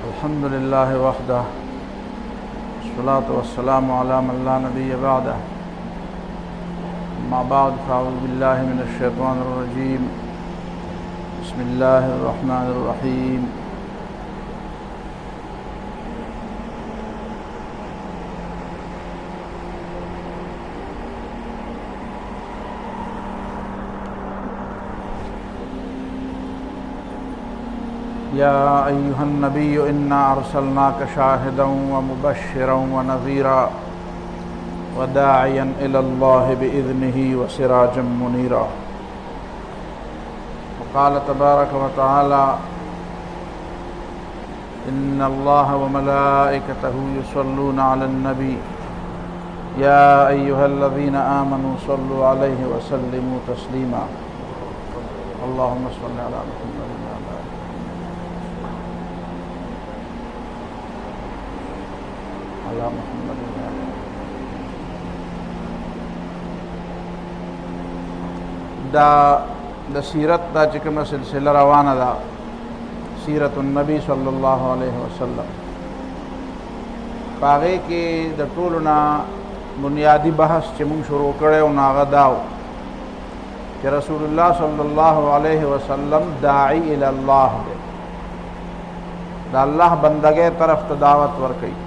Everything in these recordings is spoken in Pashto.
الحمد لله وحده والصلاة والسلام على من لا نبي بعده أما بعد فأعوذ بالله من الشيطان الرجيم بسم الله الرحمن الرحيم يا أيها النبي إنا أرسلناك شاهدا ومبشرا ونذيرا وداعيا إلى الله بإذنه وسراجا منيرا وقال تبارك وتعالى إن الله وملائكته يصلون على النبي يا أيها الذين آمنوا صلوا عليه وسلموا تسليما اللهم صل على محمد د سیرت دا چې کومه سلسله روانه ده سیرت النبی صلی الله علیه وسلم هغې کې د ټولو نه بنیادی بحث چې موږ شروع کړی و نو هغه دا و چې رسول الله صلی الله علیه وسلم داعی الی الله دی د الله بندګۍ طرف ته دعوت ورکوي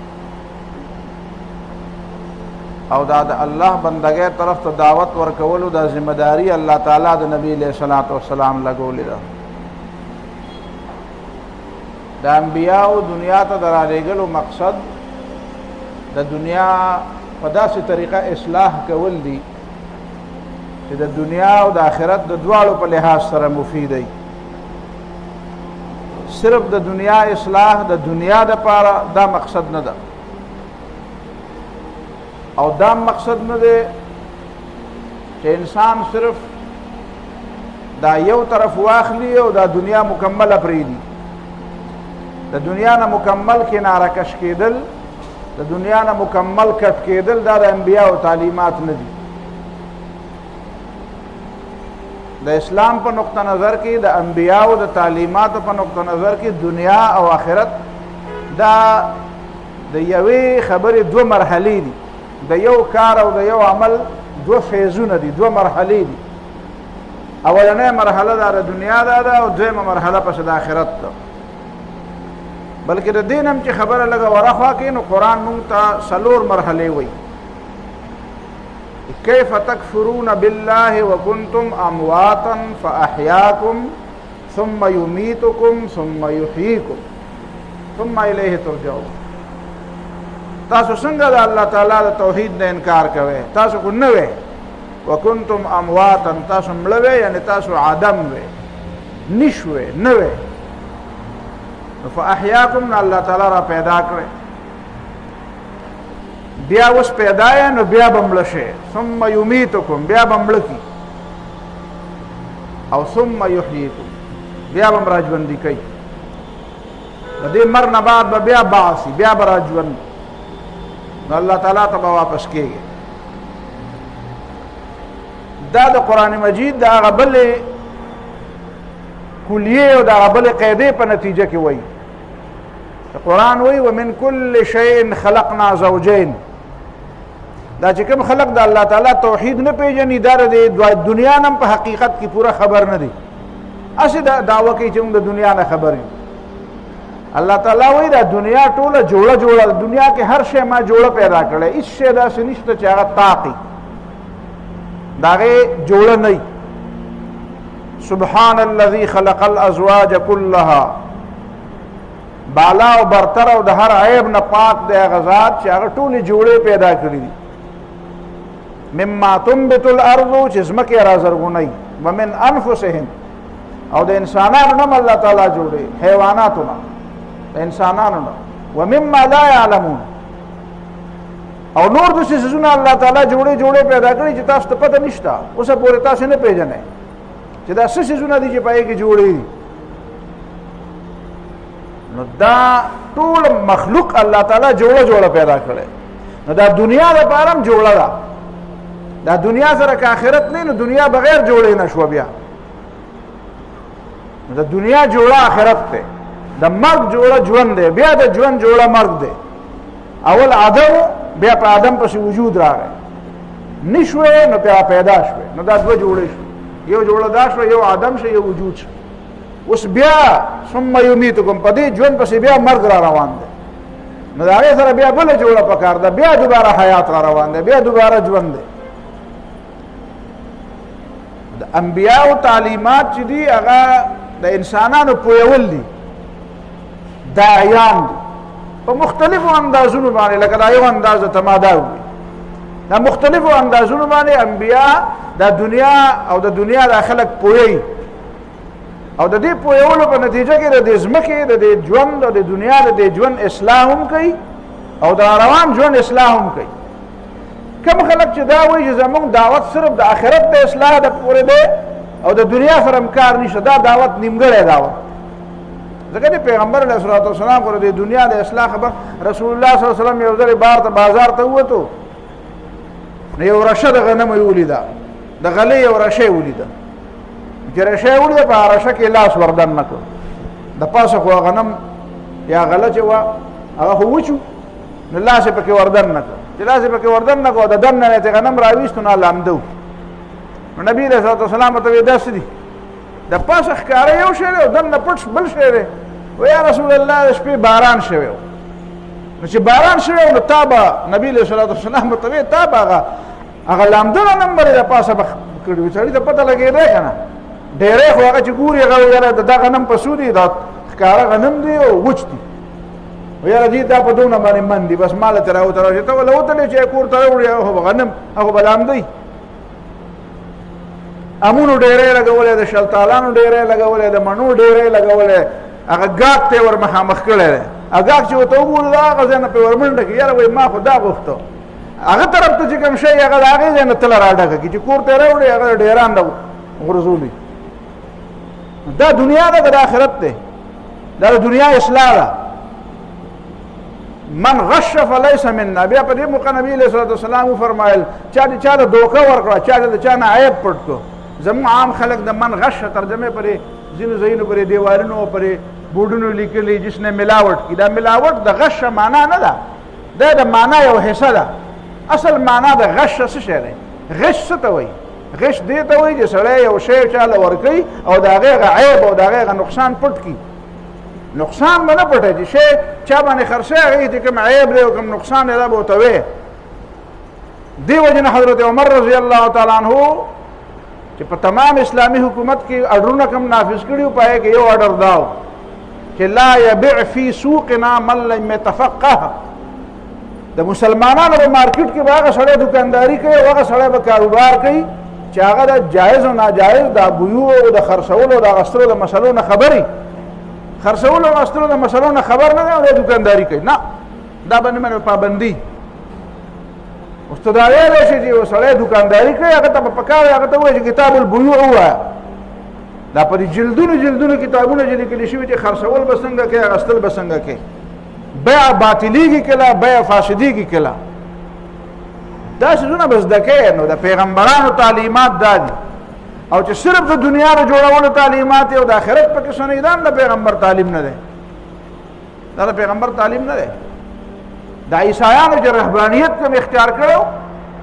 او دا د الله بندګۍ طرف ته دعوت ورکولو دا ذمہ داری الله تعالی د نبی علیہ الصلوۃ والسلام لګولې ده د انبیاء دنیا ته درالېږلو مقصد د دنیا په داسې طریقه اصلاح کول دي چې د دنیا او د آخرت د دواړو په لحاظ سره مفید وي صرف د دنیا اصلاح د دنیا دپاره دا مقصد نه ده او دا مقصد نه دی چې انسان صرف دا یو طرف واخلي او دا دنیا مکمله پرېږدي د دنیا نه مکمل کناره کش کېدل د دنیا نه مکمل کټ کېدل دا د انبیاءو تعلیمات نه دي د اسلام په نقطه نظر کې د انبیاءو د تعلیماتو په نقطه نظر کې دنیا او آخرت دا د یوې خبرې دوه مرحلې دي د یو کار او د یو عمل دو فیزونه دي دو مرحلې دي اولنۍ مرحله دا د دنیا دا ده او دویمه مرحله پس د آخرت ده بلکې د دین هم چې خبره لږه ورخوا کړي نو قرآن موږ ته څلور مرحلې وایي کیف تکفرون بالله وکنتم امواتا فاحیاکم ثم یمیتکم ثم یحییکم ثم الیه ترجعون تاسو څنګه د الله تعالی د توحید نه انکار کوئ تاسو خو نه وئ وکنتم امواتا تاسو مړه وئ یعنې تاسو عدم وئ نش وئ نه وئ فاحیاکم نه الله تعالی را پیدا کړئ بیا اوس پیدا یې نو بیا به مړه شئ ثم یمیتکم بیا به مړه کي او ثم یحییکم بیا به را ژوندي کوي د دې مر نه بعد به بیا بعثي بیا به را ژوند نو الله تعالی ته به واپس کېږي دا د قرآن مجید د هغه بلې کلیې او د هغه بلې قاعدې په نتیجه کې وایي قرآن وایي ومن کل شیء خلقنا زوجین دا چې کوم خلق د الله تعالی توحید نه پېژني دا د دنیا نه په حقیقت کې پوره خبر نه دي هسې دا دعوه کوي چې موږ د دنیا نه خبر یو الله تعالی وایي دا دنیا ټوله جوړه دنیا کې هر شی ما جوړه پیدا کړی هېڅ شی داسې نشته چې هغه طاقي د هغې جوړه نه سبحان الذي خلق الازواج كلها بالا او برتر او د هر عیب نه پاک دی هغه ذات چې هغه ټولې جوړې پیدا کړي دي مما تنبت الارض چې ځمکې را زرغونوي ومن انفسهم او د انسانانو نه الله تعالی جوړې حیواناتو نه د انسانانو نه ومما لا يعلمون او نور د څیزونه الله تعالی جوړې پیدا کړي چې تاسو ته پته نشته اوسه پورې تاسو نه پیژنئ چې دا څه څیزونه دي چې په هغې کې جوړې دي نو دا ټول مخلوق الله تعالی جوړه پیدا کړی نو دا دنیا دپاره هم جوړه ده دا دنیا سره که آخرت نه نو دنیا بغیر جوړې نه شوه بیا د دنیا جوړه آخرت دی، د مرګ جوړه ژوند دی، بیا د ژوند جوړه مرګ دی. اول آدم، بیا په آدم پسې وجود راغی، نشوې نو بیا پیدا شوې، نو دا دوه جوړې شوې، یو جوړه دا شوه، یو آدم شو، یو وجود شو. اوس بیا ثم یمیتکم، په دې ژوند پسې بیا مرګ را روان دی، نو د هغې سره بیا بله جوړه پکار ده، بیا دوباره حیات را روان دی، بیا دوباره ژوند دی. د انبیاءو تعلیمات چې دي هغه د انسانانو پویول دي، داعیان دي په مختلفو اندازونو باندې، لکه دا یو انداز ته ما دا ووایي، دا مختلفو اندازونو باندې انبیاء د دنیا او د دنیا د خلق پویي، او د دې پویولو په نتیجه کې د دې ځمکې د دې ژوند او د دنیا د دې ژوند اصلاح هم کوي او د روان ژوند اصلاح هم کوي. کوم خلک چې دا وایي چې زموږ دعوت صرف د آخرت د اصلاح د پورې دی او د دنیا سره کار نشته، دا دعوت نیمګړی دعوت. ځکه د پیغمبر علیه الصلاة والسلام خو د دنیا د اصلاح خبر، رسول الله صلی الله علیه وسلم یو ځل بازار ته ووتو، نو یو رشه د غنمو یې ولیده، د غلې یو رشه یې ولیده، چې رشه یې ولیده په هغه رشه کې لاس وردن نه کړ، د پاسه خو غنم یا غله چې وه هغه خو وچو، نو لاس یې پکې وردن نه کړ، چې لاس یې پکې وردن نه کړ، د دننه یې غنم راویستو، نو لامده و. نو نبي علیه الصلاة والسلام ورته ویل دا څه دي؟ د پاسه ښکاره یو شی دی او دننه پټ بل شی دی. و یا رسول الله د شپې باران شوی و، نو چې باران شوی و نو تا به نبي علیه الصلاة والسلام ورته ویل تا به هغه لامده نمبر یې د پاسه به کړي وي، سړي ته پته لګېدی که نه، ډېری خو هغه چې ګوري هغه یاره د دا غنم په څو دي، دا ښکاره غنم دی او وچ دي، و یاره دي دا په دونه باندې من دي، بس ماله ترې راوتلی چې ته ولې وتلی چې کور ته راوړي، هغه خو به غنم، هغه به لامدی. امونو ډېری لګولی، د شلتالانو ډېری لګولی، د مڼو ډېری لګولی، هغه ګاک ته یې ور مخامخ کړی دی، هغه ګاک چې ورته وګورو د هغه ځای نه پرې ور منډه کړي، یاره وایي ما خو دا غوښته، هغه طرف ته چې کوم شی هغه د هغې ځای نه تله راډکه کړي، چې کور ته یې راوړي هغه ډېران د غورځولي. دا دنیا ده که د آخرت دی؟ دا د دنیا اصلاح ده. من غش فلیس منا. بیا په دې موقع نبي علیه الصلاة والسلام وفرمایل چا چې چا ته دوکه ورکړه، چا چې د چا نه عیب پټ کړو. زموږ عام خلک د من غش ترجمه پرې ځینو ځایونو پرې دیوالونو او پرې بورډونو لیکلي جس نے ملاوٹ کی. دا ملاوٹ د غش معنا نه ده، دا د معنا یو حصه ده. اصل معنا د غش څه شی دی؟ غش څه ته وایي؟ غش دې ته وایي چې سړی یو شی چاله ورکوي او د هغې عیب او د هغې نقصان پټ کړي. نقصان به نه پټوي چې شی چا باندې خرڅوي هغې چې کوم عیب دی او کوم نقصان دی دا به ورته وایي. دې وجې نه حضرت عمر رضی الله تعالی عنه چې په تمام اسلامي حکومت کې اډرونه کوم نافذ کړي په هغې کې یو اډر دا و چې لا یبع فی سوقنا من لم یتفقه. د مسلمانانو په مارکیټ کې به هغه سړی دکانداري کوي او هغه سړی به کاروبار کوي چې هغه د جایز او ناجایز د بیوع او د خرڅولو او د اخیستلو د مسلو نه خبري، خرڅولو او اخیستلو د مسلو نه خبر نه دی او د دکانداري کوي. نه، دا به نه منو پابندي. اوس ته دا ویلی شي چې یو سړی دکانداري کوي هغه ته به پکار هغه ته ووایي چې کتاب البیوع ووایه. دا په دې جلدونو کتابونه چې لیکلي شوي چې خرڅول به څنګه کوي، اخیستل به څنګه کوي. بیع باطلیږي کله، بیع فاسدیږي کله. دا څیزونه به زده کوې. نو د پیغمبرانو تعلیمات دا دي، او چې صرف د دنیا د جوړولو تعلیمات او د آخرت پکې څه نه دا د پیغمبر تعلیم نه دی. دا د پیغمبر تعلیم نه دی. د عیسایانو چې رهبانیت کوم اختیار کړو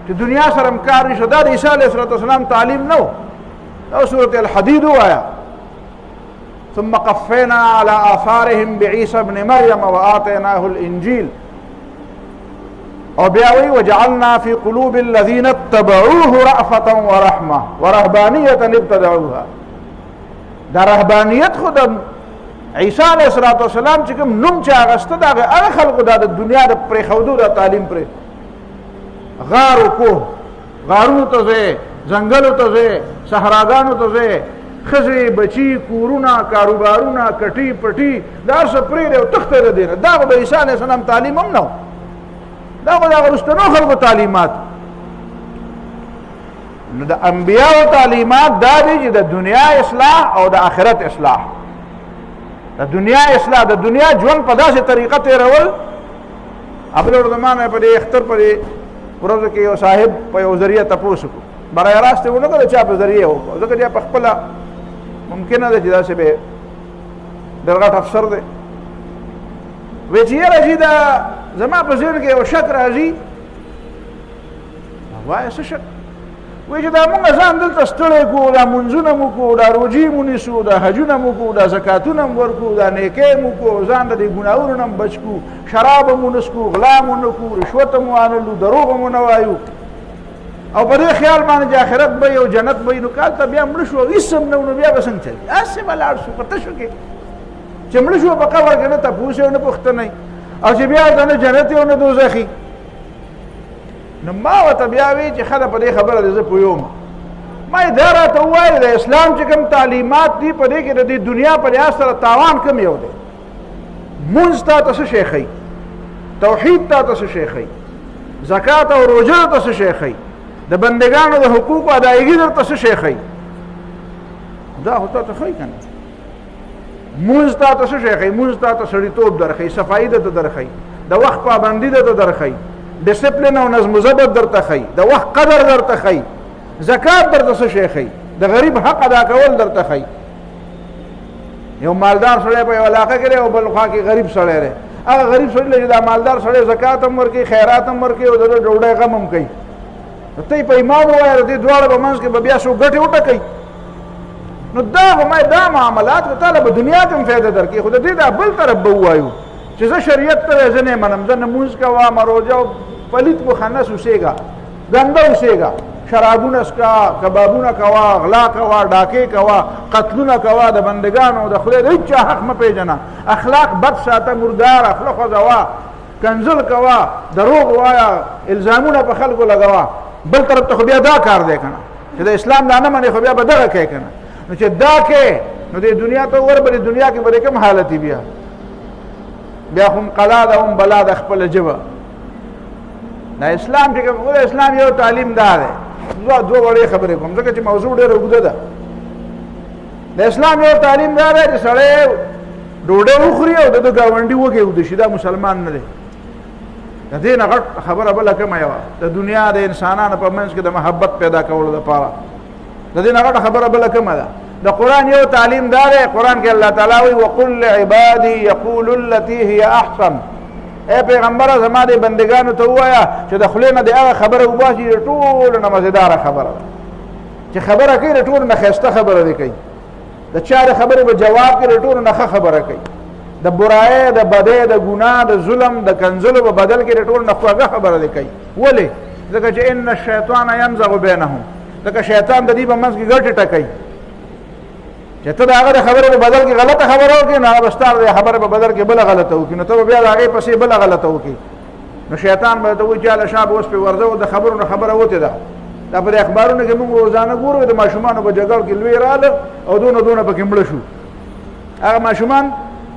چې دنیا سره کار نشته، دا د عیسی علیه السلام تعلیم نه و. دا سورة الحدید وایه ثم قفینا على آثارهم بعیسی ابن مریم وآتیناه الانجیل. او بیا وی وجعلنا فی قلوب الذین اتبعوه رأفة ورحمة ورهبانیة ابتدعوها. دا رهبانیت خو د عیسی علیه السلام چې کوم نوم چې اخیسته د هغه خلکو دا د دنیا د پرېښودو دا تعلیم پرې غار و کوه، غارونو ته ځې، ځنګلو ته ځې، صحراګانو ته ځې، ښځې بچي کورونه کاروبارونه کټي پټي دا هر څه پرېږدي او تښتې د دې نه. دا خو د عیسی علیه السلام تعلیم هم نه و، دا خو د هغه وروستنو خلکو تعلیمات. نو د انبیاءو تعلیمات دا دی چې د دنیا اصلاح او د آخرت اصلاح. د دنیا اصلاح، د دنیا ژوند په داسې طریقه تېرول. ابل ورځمانه په دې اختر په دې ورځو کې یو صاحب په یو ذریعه تپوس وکړو، برای راست یې ونه کړه چا په ذریعه وکړو، ځکه چې په خپله ممکنه ده چې داسې به ډېر غټ افسر دی وایي چې یاره جي دا زما په ذهن کې یو شک راځي وایه څه شک وایي چې دا مونږ ځان دلته ستړی کړو دا مونځونه مو کړو دا روژې مو نیسو دا حجونه مو کړو دا زکاتونه مو ورکړو دا نیکۍ مو کړو ځان د دې ګناهونو نه بچ کړو شراب مو نه څښو غلا مو نه کړو رشوت مو وانلو دروغ مو نه وایو او په دې خیال باندې چې آخرت به او جنت به نو کال ته بیا مړه شو هېڅ هم نه نو بیا به څنګه چلي هسې به لاړ شو په تشو کې چې مړه شو په قبر کې نه تپوس یې او نه پوښتنه او چې بیا ته نه جنت او نه دوزخي نو ما ورته بیا وی چې ښه ده په دې خبره دې زه پوهېږم ما یې دا راته ووایي د اسلام چې کوم تعلیمات دي په دې کې د دې دنیا په لحاظ سره تاوان کم یو دی مونځ تا ته څه شی ښیي توحید تا ته څه شی ښیي زکات او روژه ته څه شی ښیي د بندگانو د حقوقو ادایګي درته څه شی ښیي دا خو تا ته ښیي که نه مونځ تا ته څه شی ښیي مونځ تا ته سړیتوب درښیي صفایي درته درښیي د وخت پابندي درته درښیي ډسپلین او نظم و ضبط درته ښیي د وخت قدر درته ښیي زکات درته څه شی ښیي د غریب حق ادا کول درته ښیي یو مالدار سړی په یو علاقه کې دی او بل خوا کې غریب سړی دی هغه غریب سړي له چې دا مالدار سړی زکات هم ورکوي خیرات هم ورکوي او د ډوډۍ غم هم کوي ته یې په ایمان ووایه د دې دواړو په منځ کې به بیا څو ګټې وټکوي نو دا خو ما دا معاملات که تاله به دنیا کې هم فایده درکوي خو د دې دا بل طرف به ووایو چې زه شریعت ته زه نه منم زه لمونځ کوم روژه او پلیت مخنث اوسېږه ګنده اوسېږه شرابونه څکه کبابونه کوه غلا کوه ډاکې کوه قتلونه کوه د بندګانو د خدای د هېچا حق مه پېژنه اخلاق بد ساته مرداره خوله خوځوه کنزل کوه دروغ وایه الزامونه په خلکو لګوه بل طرف ته خو بیا دا کار دی که نه چې د اسلام دا نه منې خو بیا به دغه کوې که نه نو چې دا کوې نو د دنیا ته وګوره به د دنیا کې به د کوم حالت بیا خو قلا ده هم بلا ده خپله ژبه دا اسلام چې کوم اسلام یو تعلیم دا دی دوه وړې خبرې کوم ځکه چې موضوع ډېره اوږده ده د اسلام یو تعلیم دا دی چې سړی ډوډۍ وخوري او د ده ګاونډي وږی اوده شي دا مسلمان نه دی د دې نه غټ خبره بله کومه یوه د دنیا د انسانانو په منځ کې د محبت پیدا کولو دپاره د دې نه غټه خبره بله کومه ده د قرآن یو تعلیم دا دی قرآن کې الله تعالی وایي وقل لعبادي یقولوا التي هي احسن اے پیغمبره زما د بندګانو ته ووایه چې د خولې نه د هغه خبره وباسي د ټولو نه مزېداره خبره ده چې خبره کوي د ټولو نه ښایسته خبره دې کوي د چا د خبرې به جواب کوي د ټولو نه ښه خبره کوي د برایۍ د بدۍ د ګناه د ظلم د کنځلو په بدل کې د ټولو نه خوږه خبره دې کوي ولې ځکه چې ان الشیطان ینزغ بینهم ځکه شیطان د دې په منځ کې ګټې ټکوي چې ته د هغه د خبرې په بدل کې غلطه خبره وکړې نو هغه به ستا د خبرې په بدل کې بله غلطه وکړي نو ته به بیا د هغې پسې بله غلطه وکړي نو شیطان به درته وایي چې هله شا به اوس پرې ورځه او د خبرو نه خبره وتې ده دا په دې اخبارونو کې موږ روزانه ګورو د ماشومانو په جګړو کې لوی راغله او دونه پکې مړه شو هغه ماشومان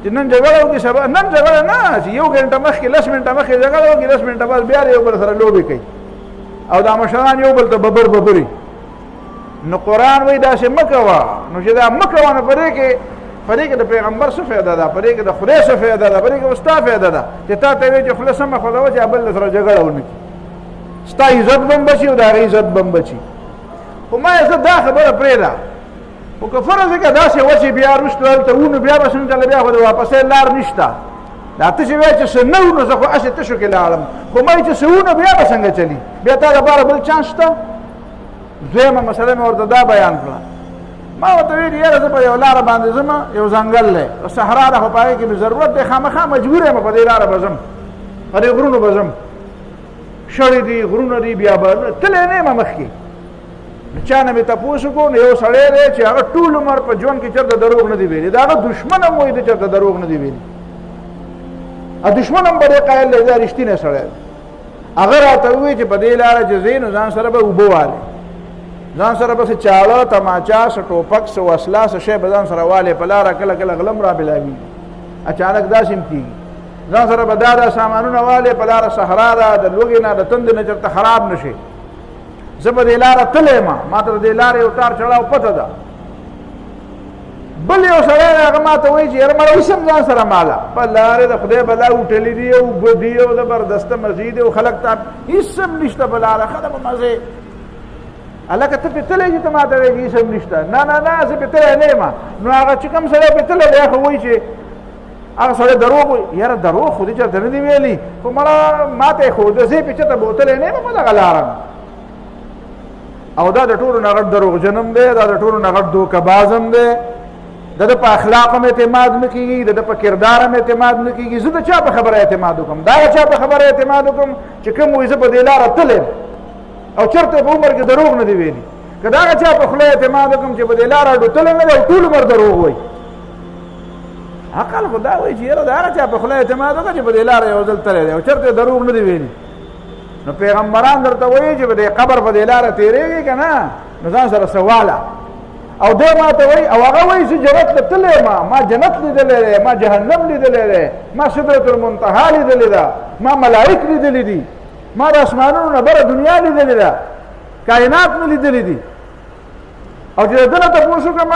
چې نن جګړه وکړي سبا نن جګړه نه چې یو ګنټه مخکې 10 منټه مخکې جګړه وکړي 10 منټه بعد بیا یو بل سره لوبې کوي او دا مشران یو بل ته ببري نو قرآن وایي داسې مه کوه نو چې دا مه کوه نو په دې کې د پیغمبر څه فایده ده په دې کې د خدای څه فایده ده په دې کې ستا فایده ده چې تا ته وایي چې خوله سمه خوځوه چې بل سره جګړه ونه کړي ستا عزت به هم بچي او د هغې عزت به هم بچي خو ما یې زه دا خبره پرېږده خو که فرض وکړه داسې وه چې بیا وروسته هلته وو نو بیا به څنګه چله بیا خو د واپسۍ لار نشته دا ته چې وایې چې څه نه وو نو زه خو هسې تشو کې لاړم خو ما یې چې څه وو نو بیا به څنګه چلي بیا تا دپاره بل چانس شته دویمه مسله مې ورته دا بیان کړه ما ورته ویلي یاره زه په یو لاره باندې ځم یو ځنګل دی صحرا ده خو په هغې کې مې ضرورت دی خامخا مجبور یم په دې لاره به ځم په دې غرونو به ځم شړې دي غرونه دي بیا به تللی نه یم مخکې چا نه مې تپوس وکړو نو یو سړی دی چې هغه ټول عمر په ژوند کې چېرته دروغ نه دي ویلي د هغه دښمن هم وایي د چېرته دروغ نه دي ویلي دښمن هم په دې قایل دی دا رښتینی سړی دی هغه راته ووایي چې په دې لاره چې ځې نو ځان سره به اوبه والې ځان سره به څه چاړه تماچا څه ټوپک څه وسله څه شی به ځان سره والې په لاره کله کله غلم را بلاوي اچانک داسې هم کېږي ځان سره به دا سامانونه والې په لاره صحرا ده د لوږې نه د تندې نه چېرته خراب نه شي زه به دې لاره تللی ما ته د دې لارې یو تار چړاو پته ده بل یو سړی دی هغه ما ته وایي چې یاره مړه اوسم ځان سره ماله په لارې د خدای بلا وټلي دي او اوبه دي او زبردسته مزې دي او خلک ته هېڅ هم نشته په لاره ښه ده په مزې هلکه ته پې تلی چې ته ما ته وایي چې هېڅ هم نشته نه زه پې تلی نه یم نو هغه چې کوم سړی پې تلی دی هغه وایي چې هغه سړی دروغ وایي یاره دروغ خو دې چېرته نه دي ویلي خو مړه ما ته یې ښوده زه یې پې چېرته بوتلی نه یم په دغه لاره او دا د ټولو نه غټ دروغجن هم دی دا د ټولو نه غټ دوکهباز هم دی د ده په اخلاق هم اعتماد نه کېږي د ده په کردار هم اعتماد نه کېږي زه د چا په خبره اعتماد وکړم دا د چا په خبره اعتماد وکړم چې کوم وایي زه په دې لاره تللی او چېرته په عمر کې دروغ نه دی ویلي که د هغه چا په خوله اعتماد وکړم چې په دې لاره ډوتلی نه دی او ټول عمر دروغ وایي عقل خو دا وایي چې یاره د هغه چا په خوله اعتماد وکړه چې په دې لاره یو ځل تللی دی او چېرته دروغ نه دی ویلي نو پیغمبران درته وایي چې په دې قبر په دې لاره تېرېږي که نه نو ځان سره سواله او دی ما ته وایي او هغه وایي چې جنت ته تللی ما جنت لیدلی دی ما جهنم لیدلی دی ما سدرة المنتهی لیدلې ده ما ملائک لیدلی دي ما د اسمانونو نه بره دنیا لیدلې ده کائنات مې لیدلی دي او چې د ده نه تپوس وکړم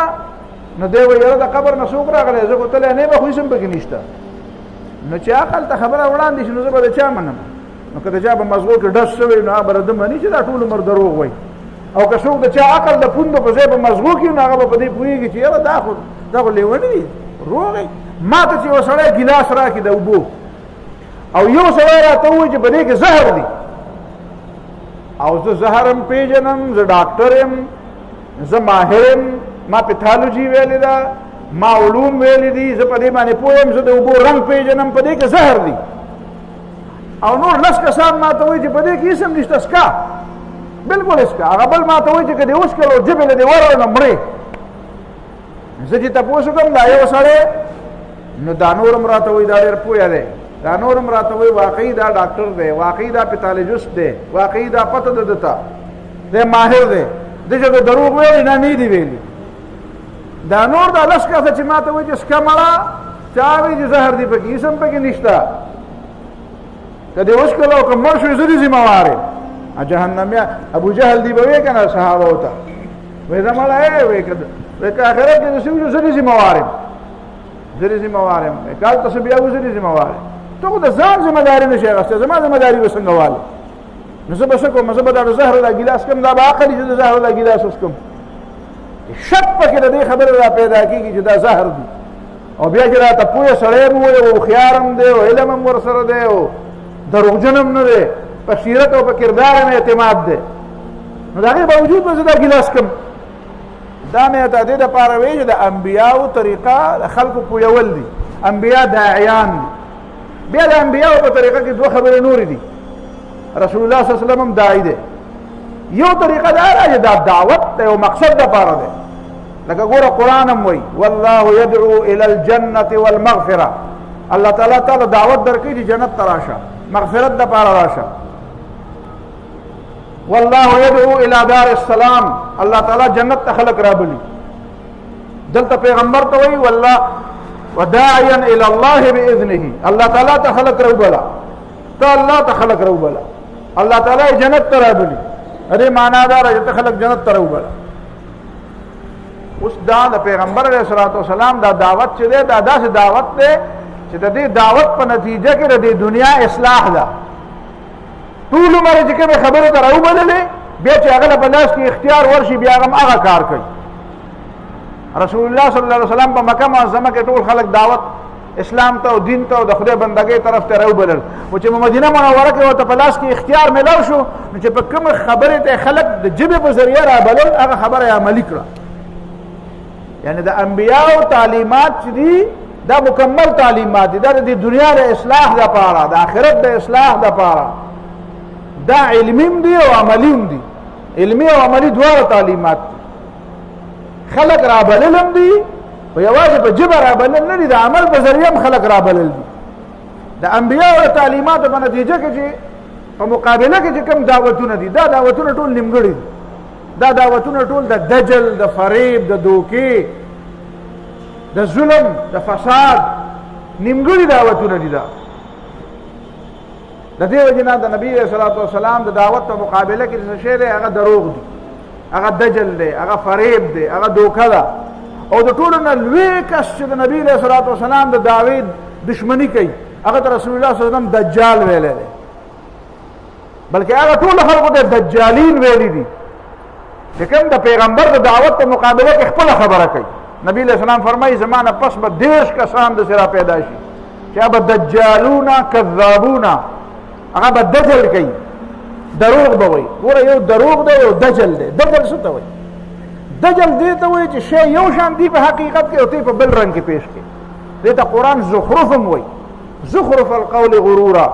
نو دی وایي یاره د قبر نه څوک راغلی زه خو تلی نه یم خو هېڅ هم پکې نشته نو چې عقل ته خبره وړاندې شي نو زه به د چا منم نو که د چا په مزغو کې ډس شوی نو هغه به د ده مني چې دا ټول عمر دروغ وایي او که څوک د چا عقل د پوندو په ځای په مزغو کې نو هغه به په دې پوهېږي چې یاره دا خو لیوني دي روغ دی ما ته چې یو سړی ګیلاس راکړي د اوبو او یو سړی راته ووایي چې په دې کې زهر دی او زه زهر هم پېژنم زه ډاکټر یم زه ماهر یم ما پیتالوجي ویلې ده ما علوم ویلې دي زه په دې باندې پوه یم زه د اوبو رنګ پېژنم په دې کې زهر دی او نور لس کسان ما ته وایي چې په دې کې هېڅ هم نشته سکه بلکل اسکه هغه بل ما ته وایي چې که دې وڅکل او جبې له دې وروړه نو مرې زه چې تپوس وکړم دا یو سړی نو دا نور هم راته وایي دا ډېر پوهه دی دا نور هم راته وایي واقعي دا ډاکټر دی واقعي دا پیتالوجست دی واقعي دا پته ده ده ته دی ماهر دی دی چې د دروغ ویلي نه نه دي ویلي دا نور دا لس کسه چې ما ته وایي چې سکه مړه چا وایي چې زهر دی پکې هېڅ هم پکې نشته که دې وڅکل او که مړ شوې زه دې ذمهوار یم جهنمیا ابو جهل دی به وی کنه صحابه وته وې دا مړه وې که آخرت کې رسول زه دې ذمهوار یم زه دې ذمهوار یم کال ته بیا زه دې ذمهوار یم ته خو د ځان ذمهداري نشې اخیستی زما ذمهداري به څنګه والې نو زه به څه کوم زه به دا د زهر دا ګیلاس کم دا به عقل چې د زهر دا ګیلاس وڅکم شک پکې د دې خبره را پیدا کېږي چې دا زهر دی او بیا چې راته پوهه سړی هم وایي او هوښیار هم دی او علم هم ورسره دی او دروغجن هم نه دی په سیرت او په کردار هم اعتماد دی نو د هغې باوجود به زه دا ګیلاس کم دا مې ته دې دپاره وایي چې د انبیاو طریقه د خلکو پوهول دي انبیا داعیان دي بیا د انبیاو په طریقه کې دوه خبرې نورې دي رسول الله صلی الله علیه وسلم هم داعی دی یو طریقه دا ده چې دا دعوت د یو مقصد دپاره دی لکه ګوره قرآن هم وایي والله یدعو الی الجنة والمغفره الله تعالی تعالی دعوت درکوي چې جنت ته راشه مغفرت دپاره راشه والله يدعو الى دار السلام الله تعالی جنت ته خلق رابلی دلته پیغمبر ته وی والله وداعيا الى الله باذنه الله تعالی ته خلق رابلا ته الله ته خلق رابلا الله تعالی جنت ته رابلی دې معنا دا چې ته خلق جنت ته رابلا اوس دا د پیغمبر علیه الصلاۃ والسلام دا دعوت چې ده دا داسې دعوت ده چې د دې دعوت په نتیجه کې د دنیا اصلاح ده ټول عمر چې کومه خبره ته راوبللې بیا چې هغه په لاس کې اختیار ورشي بیا هغه کار کوي رسول الله صلی الله علیه وسلم په مکه معظمه کې ټول خلک دعوت اسلام ته او دین ته او د خدای بندګۍ طرف ته راوبلل او چې مدینه منوره کې ورته په لاس کې اختیار میلاو شو نو چې په کومه خبرې ته خلک د ژبې په ذریعه رابلل هغه خبره یې عملي کړه یعنی د انبیاو تعلیمات چې دي دا مکمل تعلیمات دي دا د دنیا د اصلاح دپاره د آخرت د اصلاح دپاره دا علمیم دی او عملیم دی علمی او عملی دواړه تعلیمات خلق رابللم دی په یوازې په جبه رابلل نه دي د عمل په ذریعه هم خلق رابلل دي د انبیاء او تعلیماتو په نتیجه کې چې په مقابله کې چې کوم دعوتونه دي دا دعوتونه ټول نیمګړي دي دا دعوتونه ټول د دجل د فریب د دوکې د ظلم د فساد نیمګړي دعوتونه دي دا د دې وجنه د نبی صلی الله علیه وسلم د دعوت په مقابله کې څه شی دی هغه دروغ دی هغه دجل دی هغه فریب دی هغه دوکه ده او د ټولو نه لوی کس چې د نبی صلی الله علیه وسلم د دعوی دشمنی کوي هغه ته رسول الله صلی الله علیه وسلم دجال ویلی دی بلکې هغه ټول خلکو ته دجالین ویلی دي چې کوم د پیغمبر د دعوت په مقابله کې خپله خبره کوي نبی علیہ السلام فرمایي زمانه پس به 10 کسان د سره پیدا شي چې به دجالون کذابون هغه به دجل کوي دروغ به وي ګوره یو دروغ دی یو دجل دی دجل څه ته وایي دجل دې ته وایي چې شی یو شان دی په حقیقت کې او ته په بل رنګ کې پیش کړي دې ته قرآن زخرف هم وایي زخرف القول غرورا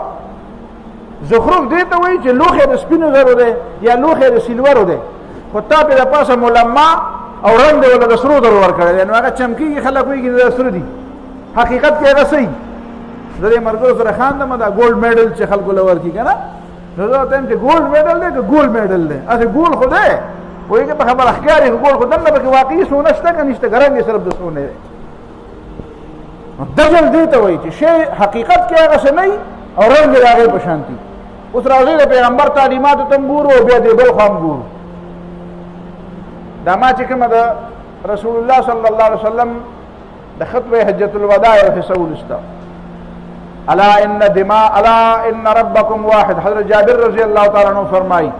زخرف دې ته وایي چې لوښی د سپینو زرو دی یا لوښی د سلورو دی خو تا پې د پاسه ملما او رنګ دی ولا د سرو زرو ورکړی دی نو هغه چمکېږي خلک وایي چې د سره دي حقیقت کې هغه صحیح زه دې ملګرو سره خاندم دا ګولډ میډل چې خلکو له ورکړي که نه نو زه ورته وایم چې ګولډ میډل دی که ګولډ میډل دی هسې ګول خو دی پوهېږې په خبره ښکاري خو ګول خو دننه پکې واقعي سونه شته که نشته که رنګ یې صرف د سونې دی دجل دې ته وایي چې شی حقیقت کې هغسې نه وي او رنګ یې د هغې په شانتي اوس راځئ د پیغمبر تعلیماتو ته هم ګورو او بیا دې بل خوا هم ګورو دا ما چې کومه د رسول الله صلی الله علیه وسلم د خطبه حجة الوداع یو حصه ولسته الا ان ربکم واحد حضرت جابر رضی الله تعالی عنہ فرمایي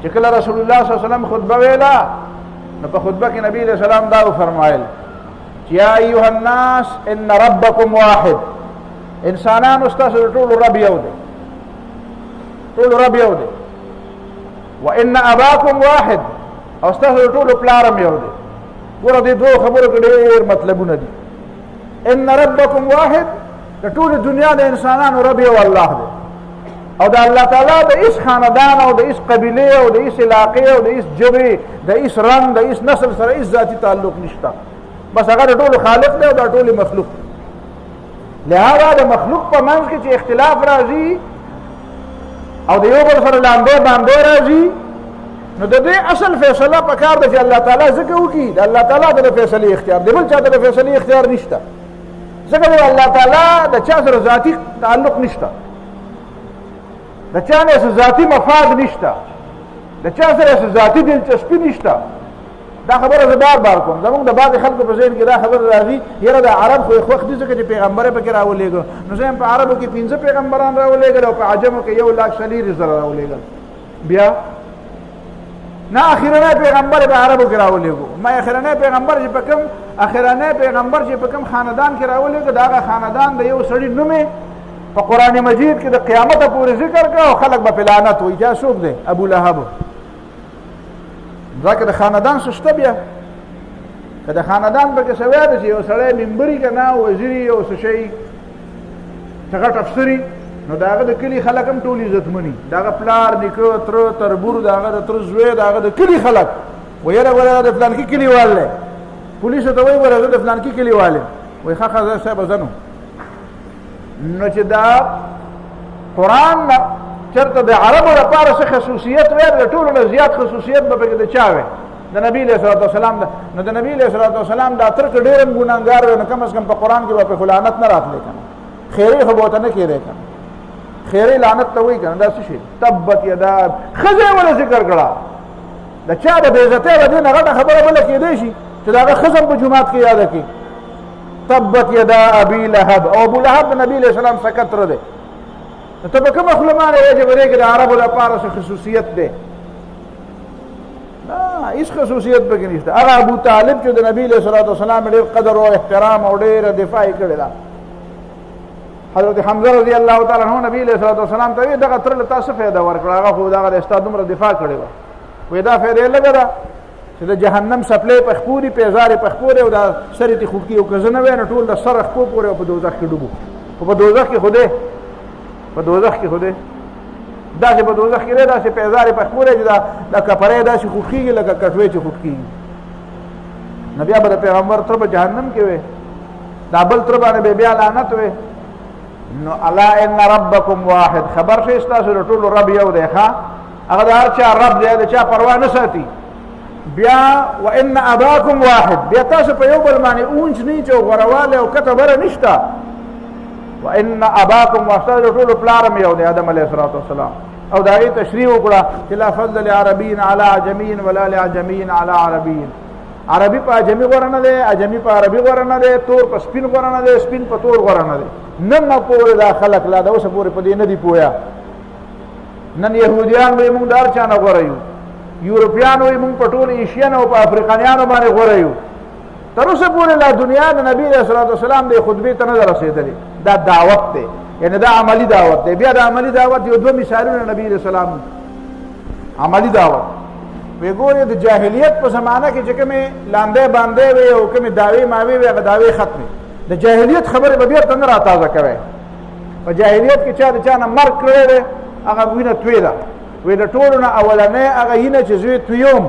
چې کله رسول الله صلی الله علیه وسلم خطبه ویلا نو په خطبه کې نبی علیہ السلام دا فرمایل چې یا ایها الناس ان ربکم واحد انسانان استاسو ټول رب یو دی ټول رب یو دی وان اباکم واحد او استاسو ټول پلارم یو دی ګوره دې دوه خبرو کې ډېر مطلبونه دي ان ربکم واحد د ټول دنیا د انسانانو رب یو الله دی او د الله تعالی د هیڅ خاندان او د هیڅ قبیلې او د هیڅ علاقې او د هیڅ ژبې د هیڅ رنګ د هیڅ نسل سره هیڅ ذاتي تعلق نشته بس هغه د ټولو خالق دی او دا ټول مخلوق لهذا د مخلوق په منځ کې چې اختلاف راځي او د یو بل سره لاندې باندې راځي نو د دې اصل فیصله پکار ده چې الله تعالی ځکه وکړي د الله تعالی د فیصلې اختیار دی بل چا د فیصلې اختیار نشته ځکه د الله تعالی د چا سره ذاتي تعلق نشته د چا نه ذاتي مفاد نشته د چا سره ذاتي دلچسپي نشته دا خبره زه بار بار کوم زمونږ د بعضې خلکو په ذهن کې دا خبره راځي یاره د عرب خو یې خوښ دي ځکه چې پیغمبر یې پکې راولېږه نو زه هم په عربو کې 15 پیغمبران راولېږل او په عجمو کې 1,40,000 راولېږل بیا نه اخرنی پیغمبر په عربو کې راولېږو ما اخرنی پیغمبر چې په کوم اخرنی پیغمبر چې په کوم خاندان کې راولېږه د هغه خاندان د یو سړي نوم یې په قرآن مجید کې د قیامته پورې ذکر کړه او خلک به په لعنت وایي دا څوک دی ابو لهب ځکه د خاندان څه شته بیا که د خاندان پکې څه وایي چې یو سړی ممبري که نه وزیري یو څه شی چې غټ افسري نو د هغه د کلي خلک هم ټول عزتمني د هغه پلار نیکه تره تربور د هغه د تره زوی د هغه د کلي خلک وایي یاره ګوره د فلانکي کلیوال دی پولیسو ته وایي ګوره زه د فلانکي کلیوال یم وایي ښه ښه صاحبه زه نو نو چې دا قرآن چېرته د عربو لپاره څه خصوصیت وی د ټولو نه زیات خصوصیت به پکې د چا وی د نبي علیه صلات وسلام نو د نبي علیه صلات وسلام دا تر که ډېر هم ګناهګار وی نو کم از کم په قرآن کې به پې خو لعنت نه راتلی که نه خیرې خو به ورته نه کېدی که نه خیرې لعنت ته وایي که نه دا څه شي تبت یدا ښځه یې ولې ذکر کړه د چا د بېعزتۍ د دې نه غټه خبره بله کېدی شي چې د هغه ښځه هم په جومات کې یاده کړي تبت یدا ابي لهب او ابو لهب د نبي علیه السلام سکتر دی ته په کومه خوله باندې وایې چې په دې کې د عربو لپاره څه خصوصیت دی نه هېڅ خصوصیت پکې نشته هغه ابو طالب چې د نبي علیه صلات وسلام ډېر قدر او احترام او ډېره دفاع یې کړې ده حضرت حمزه رضی الله تعالی عنہ نبی علیہ الصلوۃ والسلام ته وی دغه تر له تاسو فایده ورکړه هغه خو دغه استاد عمر دفاع کړی و وې دا فایده لګره چې د جهنم سپلې په خپوري پیزار په خپوري او د سرې ته خوکی او کزنه وینه ټول د سر خپو پورې په دوزخ کې ډوبو په دوزخ کې خوده په دوزخ کې خوده دا چې په دوزخ کې دا چې پیزار په خپوري دا د کپړې دا چې خوکیږي لکه کټوي چې خوکیږي نبی ابو پیغمبر تر په جهنم کې وې دا بل تر باندې بیا لعنت وې نو الا ان ربکم واحد خبر شي تاسو ټول رب یو دی ښا هغه د هر چا رب دی د چا پروا نه ساتي بیا وان اباکم واحد بیا تاسو په یو بل باندې اونچ نه چې غرواله او کتبره نشتا وان اباکم واحد ټول پلارم یو دی آدم علیه السلام او دا ای تشریح وکړه چې لا فضل لعربین علی عجمین ولا لعجمین علی عربین عربي په عجمي غوړه نه دی عجمي په عربي غوړه نه دی تور په سپین غوړه نه دی سپین په تور غوړه نه دی نن نه پورې دا خلک لا دا اوس پورې په دې نه دی پویا نن يهوديان به موږ دار چانه غوړه یو یورپیان وي موږ په ټول ایشین او په افریقانیانو باندې غوړه یو تر اوسه پورې لا دنیا د نبی رسول الله صلی الله علیه وسلم د خطبه ته نه رسیدلې دا دعوت دی یعنی دا عملی دعوت دی بیا دا عملی دعوت یو دوه مثالونه نبی علیہ السلام عملی دعوت وی ګورې د جاهلیت په زمانه کې چې کومې لاندې باندې وي او کومې دعوې ماوې وي هغه دعوې ختمې د جاهلیت خبرې به بېرته نه راتازه کوئ په جاهلیت کې چا د چا نه مرګ کړی دی هغه وینه توی ده وی د ټولو نه اولنۍ هغه وینه چې زه تویم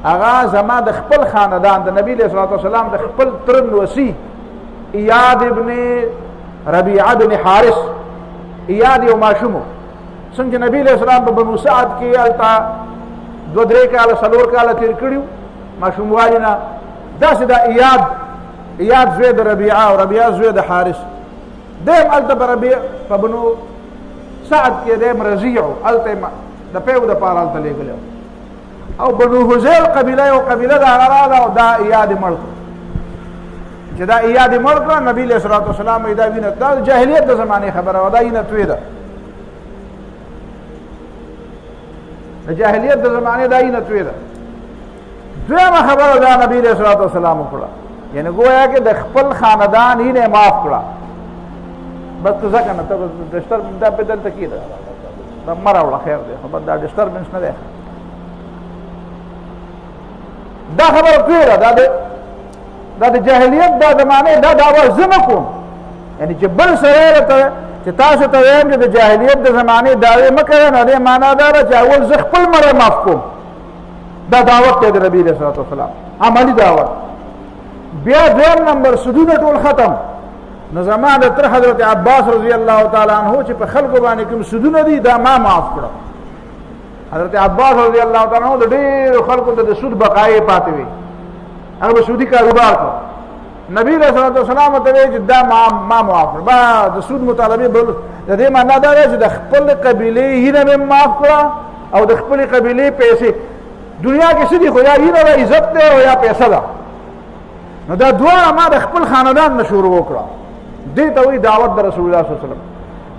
هغه زما د خپل خاندان د نبی علیه الصلاة والسلام د خپل ترن وسی ایاد ابن ربیعه بن حارث ایاد یو ماشوم و څنګه نبی علیه السلام په بنو سعد کې هلته دو درې کاله څلور کاله تېر کړي وو ماشوموالي نه داسې دا ایاد زوی د ربیعه او ربیعه زوی د حارث دیم هلته په بنو سعد کې دیم رضیع و هلته د پیو دپاره هلته لېږلی او بنو حذیل قبیله یو قبیله د هغه راغله او دا ایاد یې مړ کړ چې دا ایاد یې مړ کړه نبي علیه الصلاة والسلام دا وینه دا د جاهلیت د زمانې خبره وه دا وینه توی ده د جاهلیت د زمانې دا وینه توی ده دویمه خبره دا نبي علیه الصلاة والسلام وکړه یعنې ګویا کې د خپل خاندان وینه یې معاف کړه بس ته ځکه نه ته ډسټربنس دا به دلته کېده دا مه راوړه خیر دی خو بس دا ډسټربنس نه دی دا خبره توی ده دا د جاهلیت دا زمانې دا دعوه زه نه کوم یعنی چې بل سړی ته چې تاسو ته وایم چې د جاهلیت د زمانې دعوې مه کوئ نو دې معنا دا ده چې اول زه خپل مړی معاف کوم دا دعوت دی د نبي علیه الصلاة والسلام عملي دعوت بیا دویم نمبر سودونه ټول ختم نو زما د تر حضرت عباس رضی الله تعالی عنه چې په خلکو باندې کوم سودونه دي دا ما معاف کړه حضرت عباس رضی الله تعالی عنه د ډېرو خلکو ته د سود بقایې پاتې وي هغه به سودي کاروبار کړ نبی علیه الصلاة والسلام ته وایي چې دا ما معاف کړه با د سود مطالبې بل د دې معنا دا ده چې د خپل قبیلې هینه مې معاف کړه او د خپلې قبیلې پیسې دنیا کې څه دي خو یا هینه ده عزت دی او یا پیسه ده نو دا دواړه ما د خپل خاندان نه شروع وکړه دې ته وایي دعوت د رسول الله صلی الله علیه وسلم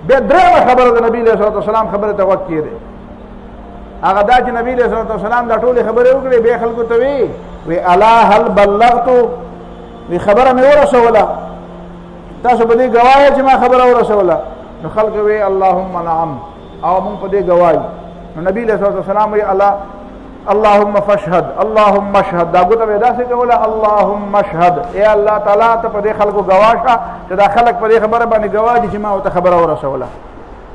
بیا درېیمه خبره د نبی علیه الصلاة والسلام خبرې ته غوږ کېدی هغه دا چې نبی علیه الصلاة والسلام دا ټولې خبرې وکړې بیا خلکو ته وی الا هل بلغتو وی خبره مې ورسوله تاسو په دې ګواه چې ما خبره ورسوله نو خلک وی اللهم نعم او موږ په دې ګواه نو نبی علیه الصلاة والسلام وی اللهم فاشهد اللهم اشهد دا ګوته به داسې کوله اللهم اشهد ای الله تعالی ته په دې خلکو ګواه شه چې دا خلک په دې خبره باندې ګواه دي چې ما ورته خبره ورسوله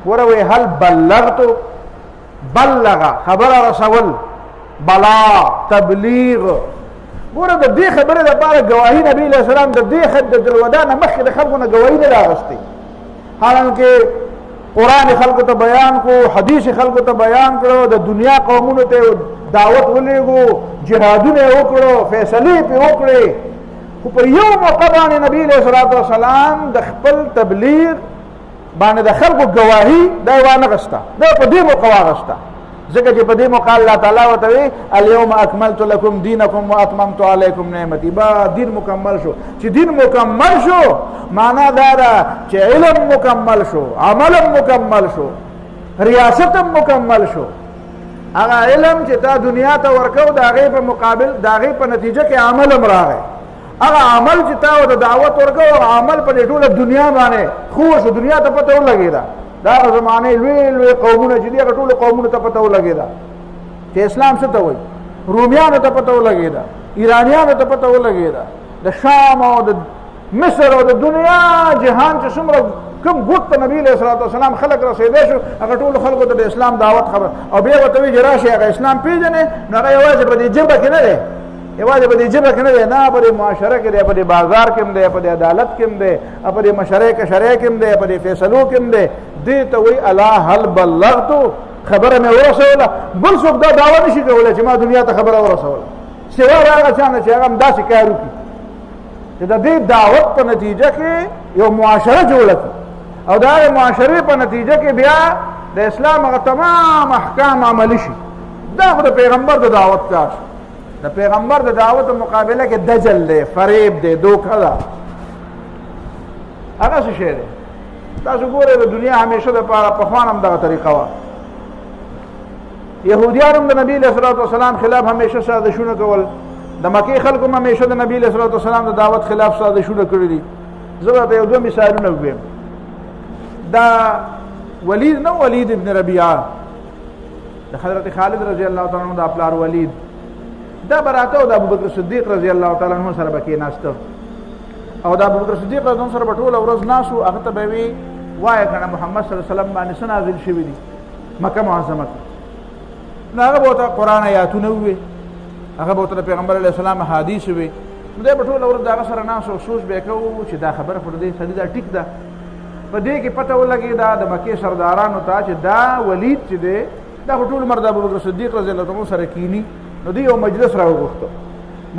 ګوره وی هل بلغتو بلغ خبره رسول بلا تبلیغ ګوره د دې خبرې دپاره ګواهي نبي علیه السلام د دې حد د الوداع نه مخکې د خلکو نه ګواهي نه ده اخیستې حالانکې قرآن خلکو ته بیان کړو حدیث خلکو ته بیان کړو د دنیا قومونو ته دعوت ولېږو جهادونه یې وکړو فیصلې پرې وکړې خو په یو موقع باندې نبي علیه الصلاة والسلام د خپل تبلیغ باندې د خلکو ګواهي دا یې وانغسته دا په دې موقع واغسته ځکه چې په دې موقع الله تعالی ورته وایي اليوم اکملت لکم دینکم واتممت علیکم نعمتي با دین مکمل شو چې دین مکمل شو معنا دا ده چې علم مکمل شو عمل مکمل شو ریاست مکمل شو هغه علم چې تا دنیا ته ورکو د هغې په مقابل د هغې په نتیجه کې عمل هم راغی هغه عمل چې تا ورته دعوت ورکو هغه عمل په دې ټوله دنیا باندې خو شو دنیا ته پته ولګېده دا زمانه لوی لوی قومونه چې دي هغه ټول قومونه ته پته ولګېده چې اسلام څه ته وایي رومیانو ته پته ولګېده ایرانیانو ته پته ولګېده د شام او د مصر او د دنیا جهان چې څومره کوم ګوټ ته نبی علیه الصلاة والسلام خلک رسېدی شو هغه ټولو خلکو ته د اسلام دعوت خبر او بیا ورته وایي چې راشئ هغه اسلام پېژنې نو هغه یوازې په دې ژبه کې نه دی یوازې په دې ژبه کې نه دی نه په دې معاشره کې دی په دې بازار کې هم دی په دې عدالت کې هم دی په دې مشرۍ کشرۍ کې هم دی په دې فیصلو کې هم دی دې ته وایي الا هل بلغتو خبره مې ورسوله بل څوک دا دعوه نشي کولی چې ما دنیا ته خبره ورسوله سوا د هغه چا نه چې هغه همداسې کار وکړي چې د دې دعوت په نتیجه کې یو معاشره جوړه کړي او د هغې معاشرې په نتیجه کې بیا د اسلام هغه تمام احکام عملي شي دا خو د پیغمبر د دعوت کار شي د پیغمبر د دعوت مقابله کې دجل دی فریب دی دوکه ده هغه څه شی دی تاسو ګورئ د دنیا همیشه دپاره پخوان هم دغه طریقه وه یهودیان هم د نبي علیه الصلاة والسلام خلاف همیشه سازشونه کول د مکې خلکو هم همیشه د نبي علیه الصلاة والسلام د دعوت خلاف سازشونه کړي دي زه به یو دوه مثالونه ووایم. دا ولید نه، ولید ابن ربیعه د حضرت خالد رضی الله تعالی عنہ د پلار ولید، دا براته او د ابوبکر صدیق رضی الله تعالی عنہ سره به کېناسته او د ابوبکر صدیق رضی الله عنه سره به ټوله ورځ ناسو. هغه ته به وي وایه که نه محمد صلی الله علیه وسلم باندې څه نازل شوي دي مکه معظمه کې. نو هغه به ورته قرآن آیاتونه ووي، هغه به ورته د پیغمبر علیه السلام احادیث ووي. نو دی به ټوله ورځ د هغه سره ناست او سوچ به یې کوو چې دا خبره خو د دې سړي دا ټیک ده. په دې کې پته ولګېده د مکې سردارانو ته چې دا ولید چې دی دا خو ټول عمر د ابوبکر صدیق رضی الله عنه سره کینی. نو دوی یو مجلس راوغوښتو،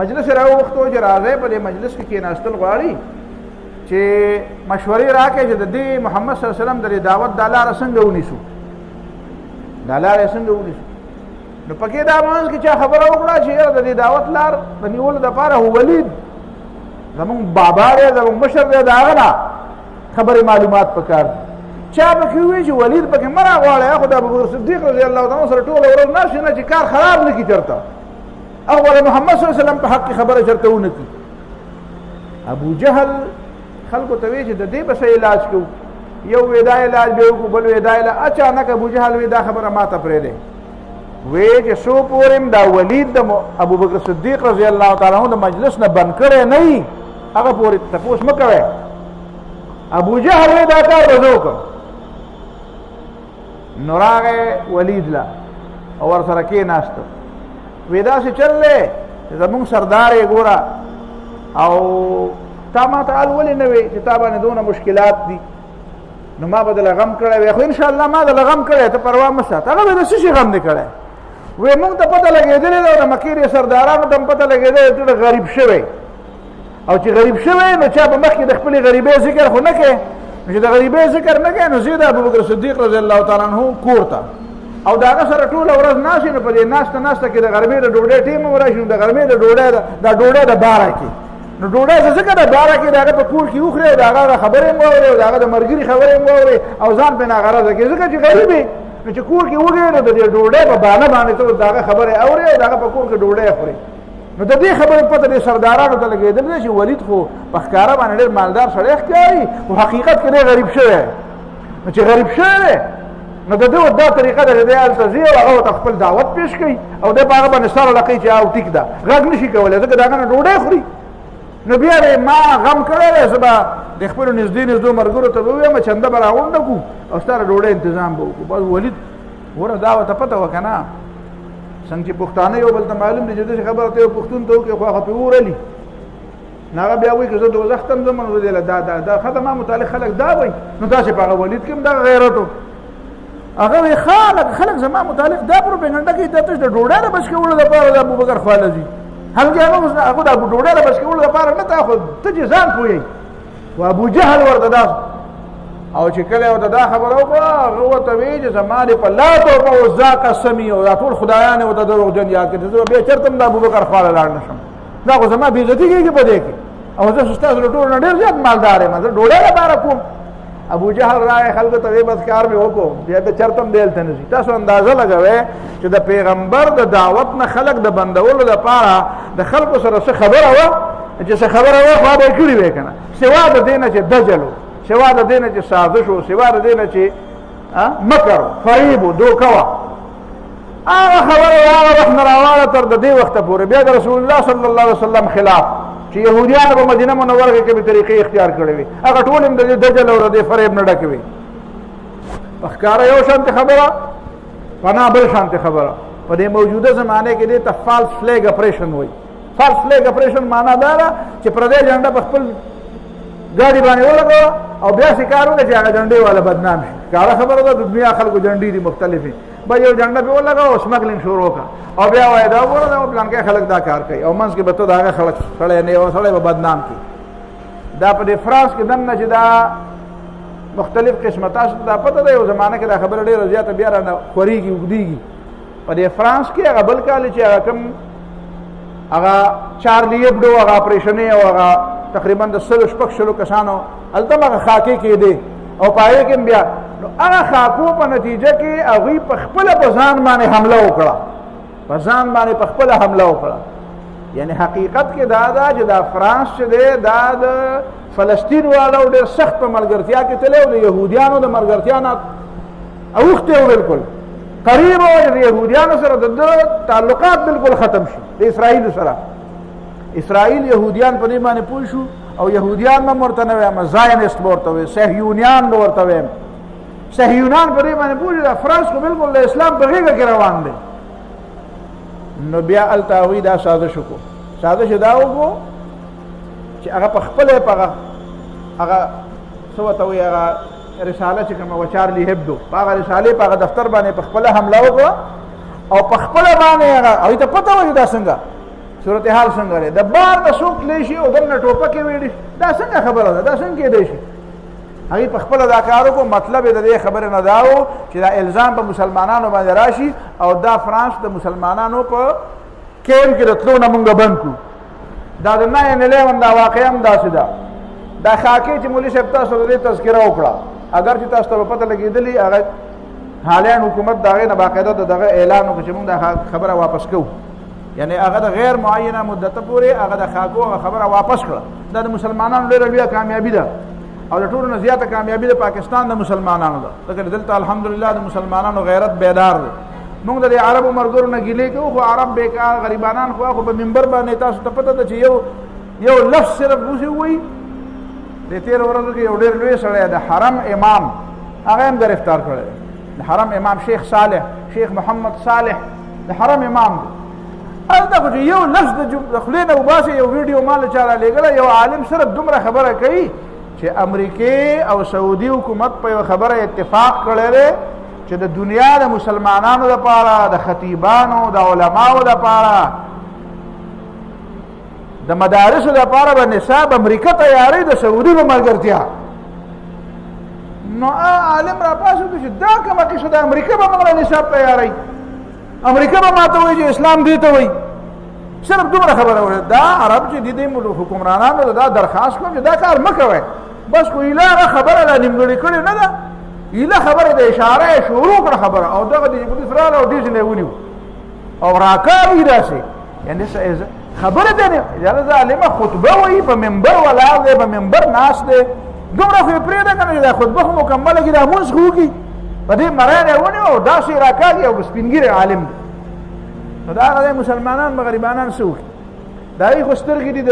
مجلس راوغوښتو چې راځئ په دې مجلس کې کېناستل غواړي چې مشورې راکړي چې د دې محمد صلی الله علیه وسلم د دعوت دا لاره څنګه ونیسو، دا لاره څنګه ونیسو. نو پکې دا منځ کې چا خبره وکړه چې یاره د دې دعوت لار د نیولو دپاره هو ولید زمونږ بابا دی، زمونږ مشر دی، د هغه نه خبرې معلومات پکار دي. چا پکې ووایي چې ولید پکې مه راغواړئ، خو د ابوبکر صدیق رضی الله عنه سره ټوله ورځ ناست نه چې کار خراب نه کړي چېرته، او د محمد صلی الله علیه وسلم په حق کې خبره چېرته ونه کړي. ابو جهل خلکو ته وایي چې د دې به څه علاج کوو، یو وی دا علاج به وکړو، بل وی دا علاج. اچانک ابو جهل وی دا خبره ما ته پرېږدئ، وی چې څو پورې دا ولید د ابوبکر صدیق رضی الله تعالی عنه د مجلس نه بند کړی نه وي هغه پورې تپوس مه کوئ. ابو جهل وی دا کار به زه وکړم. نو راغی ولید له او ورسره کېناسته، وی داسې چل دی چې زمونږ سردار یې ګوره او تا ما ته حال ولې نه وی چې تا باندې دونه مشکلات دي، نو ما به دله غم کړی وی. خو انشاءالله ما دله غم کړی، ته پروا مه ساته. هغه به د څه شي غم دې کړی؟ وی مونږ ته پته لګېدلې ده او د مکې سردارانو ته هم پته لګېدلې ته غریب شوی، او چې غریب شوی نو چا په مخکې د خپلې غریبۍ ذکر خو نه کوي. نو چې د غریبۍ ذکر نه کوي نو ځي د ابوبکر صدیق رضی الله تعالی عنه کور ته او د هغه سره ټوله ورځ ناست نو په دې ناسته کې د غرمې د ډوډۍ ټیم هم راشي، نو د غرمې د ډوډۍ د باره کې نو ډوډۍ ځکه د باره کې د هغه په کور کې وخورې او د هغه خبرې هم واورې او د هغه د ملګري خبرې هم واورې او ځان پرې ناغرضه کړې، ځکه چې غریب یې نو چې کور کې وږې نو د دې ډوډۍ په بانه باندې ته د هغه خبرې اورې او د هغه په کور کې ډوډۍ خورې. نو د دې خبرې پته دې سردارانو ته لګېدل چې ولید خو په ښکاره باندې ډېر مالدار سړی ښکاري، خو حقیقت کې دی غریب شوی. نو چې غریب شوی نو د ده دا طریقه ده چې دی هلته ځي او هغه ورته خپل دعوت پیش کوي او دی په هغه باندې سر لقوي چې او ټیک ده، غږ نه شي کولی ځکه د هغه نه ډوډۍ خوري. نو بیا به ما غم کړی دی، زه به د خپلو نږدې ملګرو ته به ووایم چنده به راغونډه کړو او ستا د ډوډۍ انتظام به وکړو. بس ولید ګوره دا ورته پته وه که نه، څنګه چې پښتانه یو بل ته معلوم دي چې داسې خبره ته یو پښتون ته وکړي خو هغه پرې ورلي نو هغه بیا وایي که زه دوزخ ته هم ځم نو دی له دا ښه زما متعلق خلک دا وایي. نو داسې په هغه ولید کې هم دغه غیرت و. هغه وایي خلک زما متعلق دا پروپیګنډه کوي دا تاسو د ډوډۍ د بچ کولو دپاره د ابوبکر خواله ځي، هلکې هغه د ډوډۍ د بچ کولو دپاره نه، ته خو ته چې ځان پوهېږي. و ابو جهل ورته دا او چې کله ورته دا خبره وکړه هغه ورته وایي چې زما دې په لات او په عزا قسمي او دا ټول خدایان یې ورته دروغجن یاد کړي، زه بیا چېرته هم د ابوبکر خواله لاړ نه شم، دا خو زما بېعزتي کېږي په دې کې او زه ستاسو له ټولو نه ډېر زیات مالدار یم، زه ډوډۍ لپاره کوم. ابو جهل راغی خلکو ته وایي بس کار مې وکړو، بیا به چېرته هم دی هلته نه ځي. تاسو اندازه لګوئ چې د پیغمبر د دعوت نه خلک د بندولو دپاره د خلکو سره څه خبره وه چې څه خبره وه خو به یې کړي وی که نه، سوا د دې نه چې دجل و، سوا د دې نه چې سازش و، سوا د دې نه چې مکر و، فریب و، دوکه وه. هغه خبره هغه وخت نه راواړه تر د دې وخته پورې بیا د رسول الله صلی الله علیه وسلم خلاف چې یهودیانو په مدینه منوره کې کومې طریقې اختیار کړې وي هغه ټول هم د دې دجل او د دې فریب نه ډکې وي. په ښکاره یو شانتې خبره، پناه بل شانتې خبره. په دې موجوده زمانه کې دې ته فالس فلیګ اپریشن وایي. فالس فلیګ اپریشن معنا دا ده چې پردی جنډه په خپل ګاډي باندې ولګوه او بیا سې کار وکړه چې هغه جنډې والا بدنام شي. ښکاره خبره ده د دنیا خلکو جنډې دي مختلفې، بس یو جنډه پې ولګوه او سمګلینګ شروع کړه او بیا وایي دا وګوره دا پلانکی خلک دا کار کوي او منځ کې به ته د هغه خلک سړی نه یو سړی به بدنام کړي. دا په دې فرانس کې دننه چې دا مختلف قسمه تاسو ته دا پته ده یو زمانه کې دا خبره ډېره زیاته بیا رانه خورېږي اوږدېږي. په دې فرانس کې هغه بل کال چې هغه کوم هغه چارلي ایبډو هغه اپریشنې او هغه تقریبا د 100 کسانو هلته هم هغه خاکې کېدې او په هغې کې هم بیا نو هغه خاکو په نتیجه کې هغوی په خپله په ځان باندې حمله وکړه، په ځان باندې په خپله حمله وکړه. یعنی حقیقت کې دا ده چې دا فرانس چې دی دا د فلسطین والو ډېر سخت په ملګرتیا کې تللی او د یهودیانو د ملګرتیا نه اوښتی و بالکل قریب و د یهودیانو سره د ده تعلقات بالکل ختم شي د اسرائیلو سره اسرائیل یهودیان په دې باندې پوه شو او یهودیان به ورته نه وایم زاینسټ به ورته ویم صهیونیان به ورته ویم صهیونیان په دې باندې پوه شو فرانس خو بالکل د اسلام په غېږه کې روان دی نو بیا هلته هغوی دا سازش وکړو سازش دا وکړو چې هغه په خپله په هغه څه ورته وایي هغه رساله چې کومه چارلي هبدو په هغه رسالې په هغه دفتر باندې په خپله حمله وکړه او په خپله باندې هغه هغوی ته پته وه چې دا څنګه صورتحال څنګه دی د بار نه څوک تللی شي او دلته ټوپکې ویډي دا څنګه خبره ده دا څنګه کېدی شي هغوی په خپله دا کار وکړو مطلب یې د دې خبرې نه دا و چې دا الزام په مسلمانانو باندې راشي او دا فرانس د مسلمانانو په کیمپ کې د تلو نه مونږ بند کړو دا د 9/11 دا واقعه هم داسې ده دا خاکې چې مولوي صاحب تاسو د دې تذکره وکړه اگر چې تاسو ته به پته لګېدلي هغه حالیان حکومت د هغې نه باقاعده د دغه اعلان وکړو چې مونږ دا خبره واپس کوو یعنی هغه د غیر معینه مدته پورې هغه د خاکو هغه خبره واپس کړه دا د مسلمانانو ډېره لویه کامیابي ده او د ټولو نه زیاته کامیابي د پاکستان د مسلمانانو ده ځکه دلته الحمدلله د مسلمانانو غیرت بیدار دی مونږ د عربو مرګرو نه ګیلې کوو خو عرب بیکار غریبانان خو په منبر باندې تاسو ته پته ده چې یو لفظ صرف وسې ووایي د تېرو ورځو کې یو ډېر لوی سړی د حرم امام هغه هم ګرفتار کړی د حرم امام شیخ محمد صالح د حرم امام دی هلته خو چې یو لفظ د خولې نه وباسي یو ویډیو ما له چا رالیږلی یو عالم صرف دومره خبره کوي چې امریکې او سعودي حکومت په یو خبره اتفاق کړی دی چې د دنیا د مسلمانانو دپاره د خطیبانو د علماو دپاره د مدارسو دپاره به نصاب امریکه تیاری د سعودي په ملګرتیا نو عالم را پاسېدو چې دا کومه کیسه د امریکه به موږ له نصاب تیاری امریکه به ماته وایي چې اسلام دې ته وایي صرف دومره خبره وکړه دا عرب چې د دې حکمرانانو ته دا درخواست کوم چې دا کار مه کوئ بس خو ایله هغه خبره لا نیمګړې کړې نه ده ایله خبره د اشاره یې شروع کړه خبره او دغه د پولیس راغله او ډیز نه یې ونیو او راکاږي داسې یعنې خبره ده نه اجازه ظالمه خطبه وایي په منبر ولاړ دی په منبر ناست دی دومره خو یې پرېږده که نه چې دا خطبه خو مکمله کړي دا مونځ خو وکړي په دې مران یې ونیو او داسې راکاږي او سپینګیری عالم دی نو دا هغه مسلمانان به غریبانان څه وکړي د هغوی خو سترګې دي د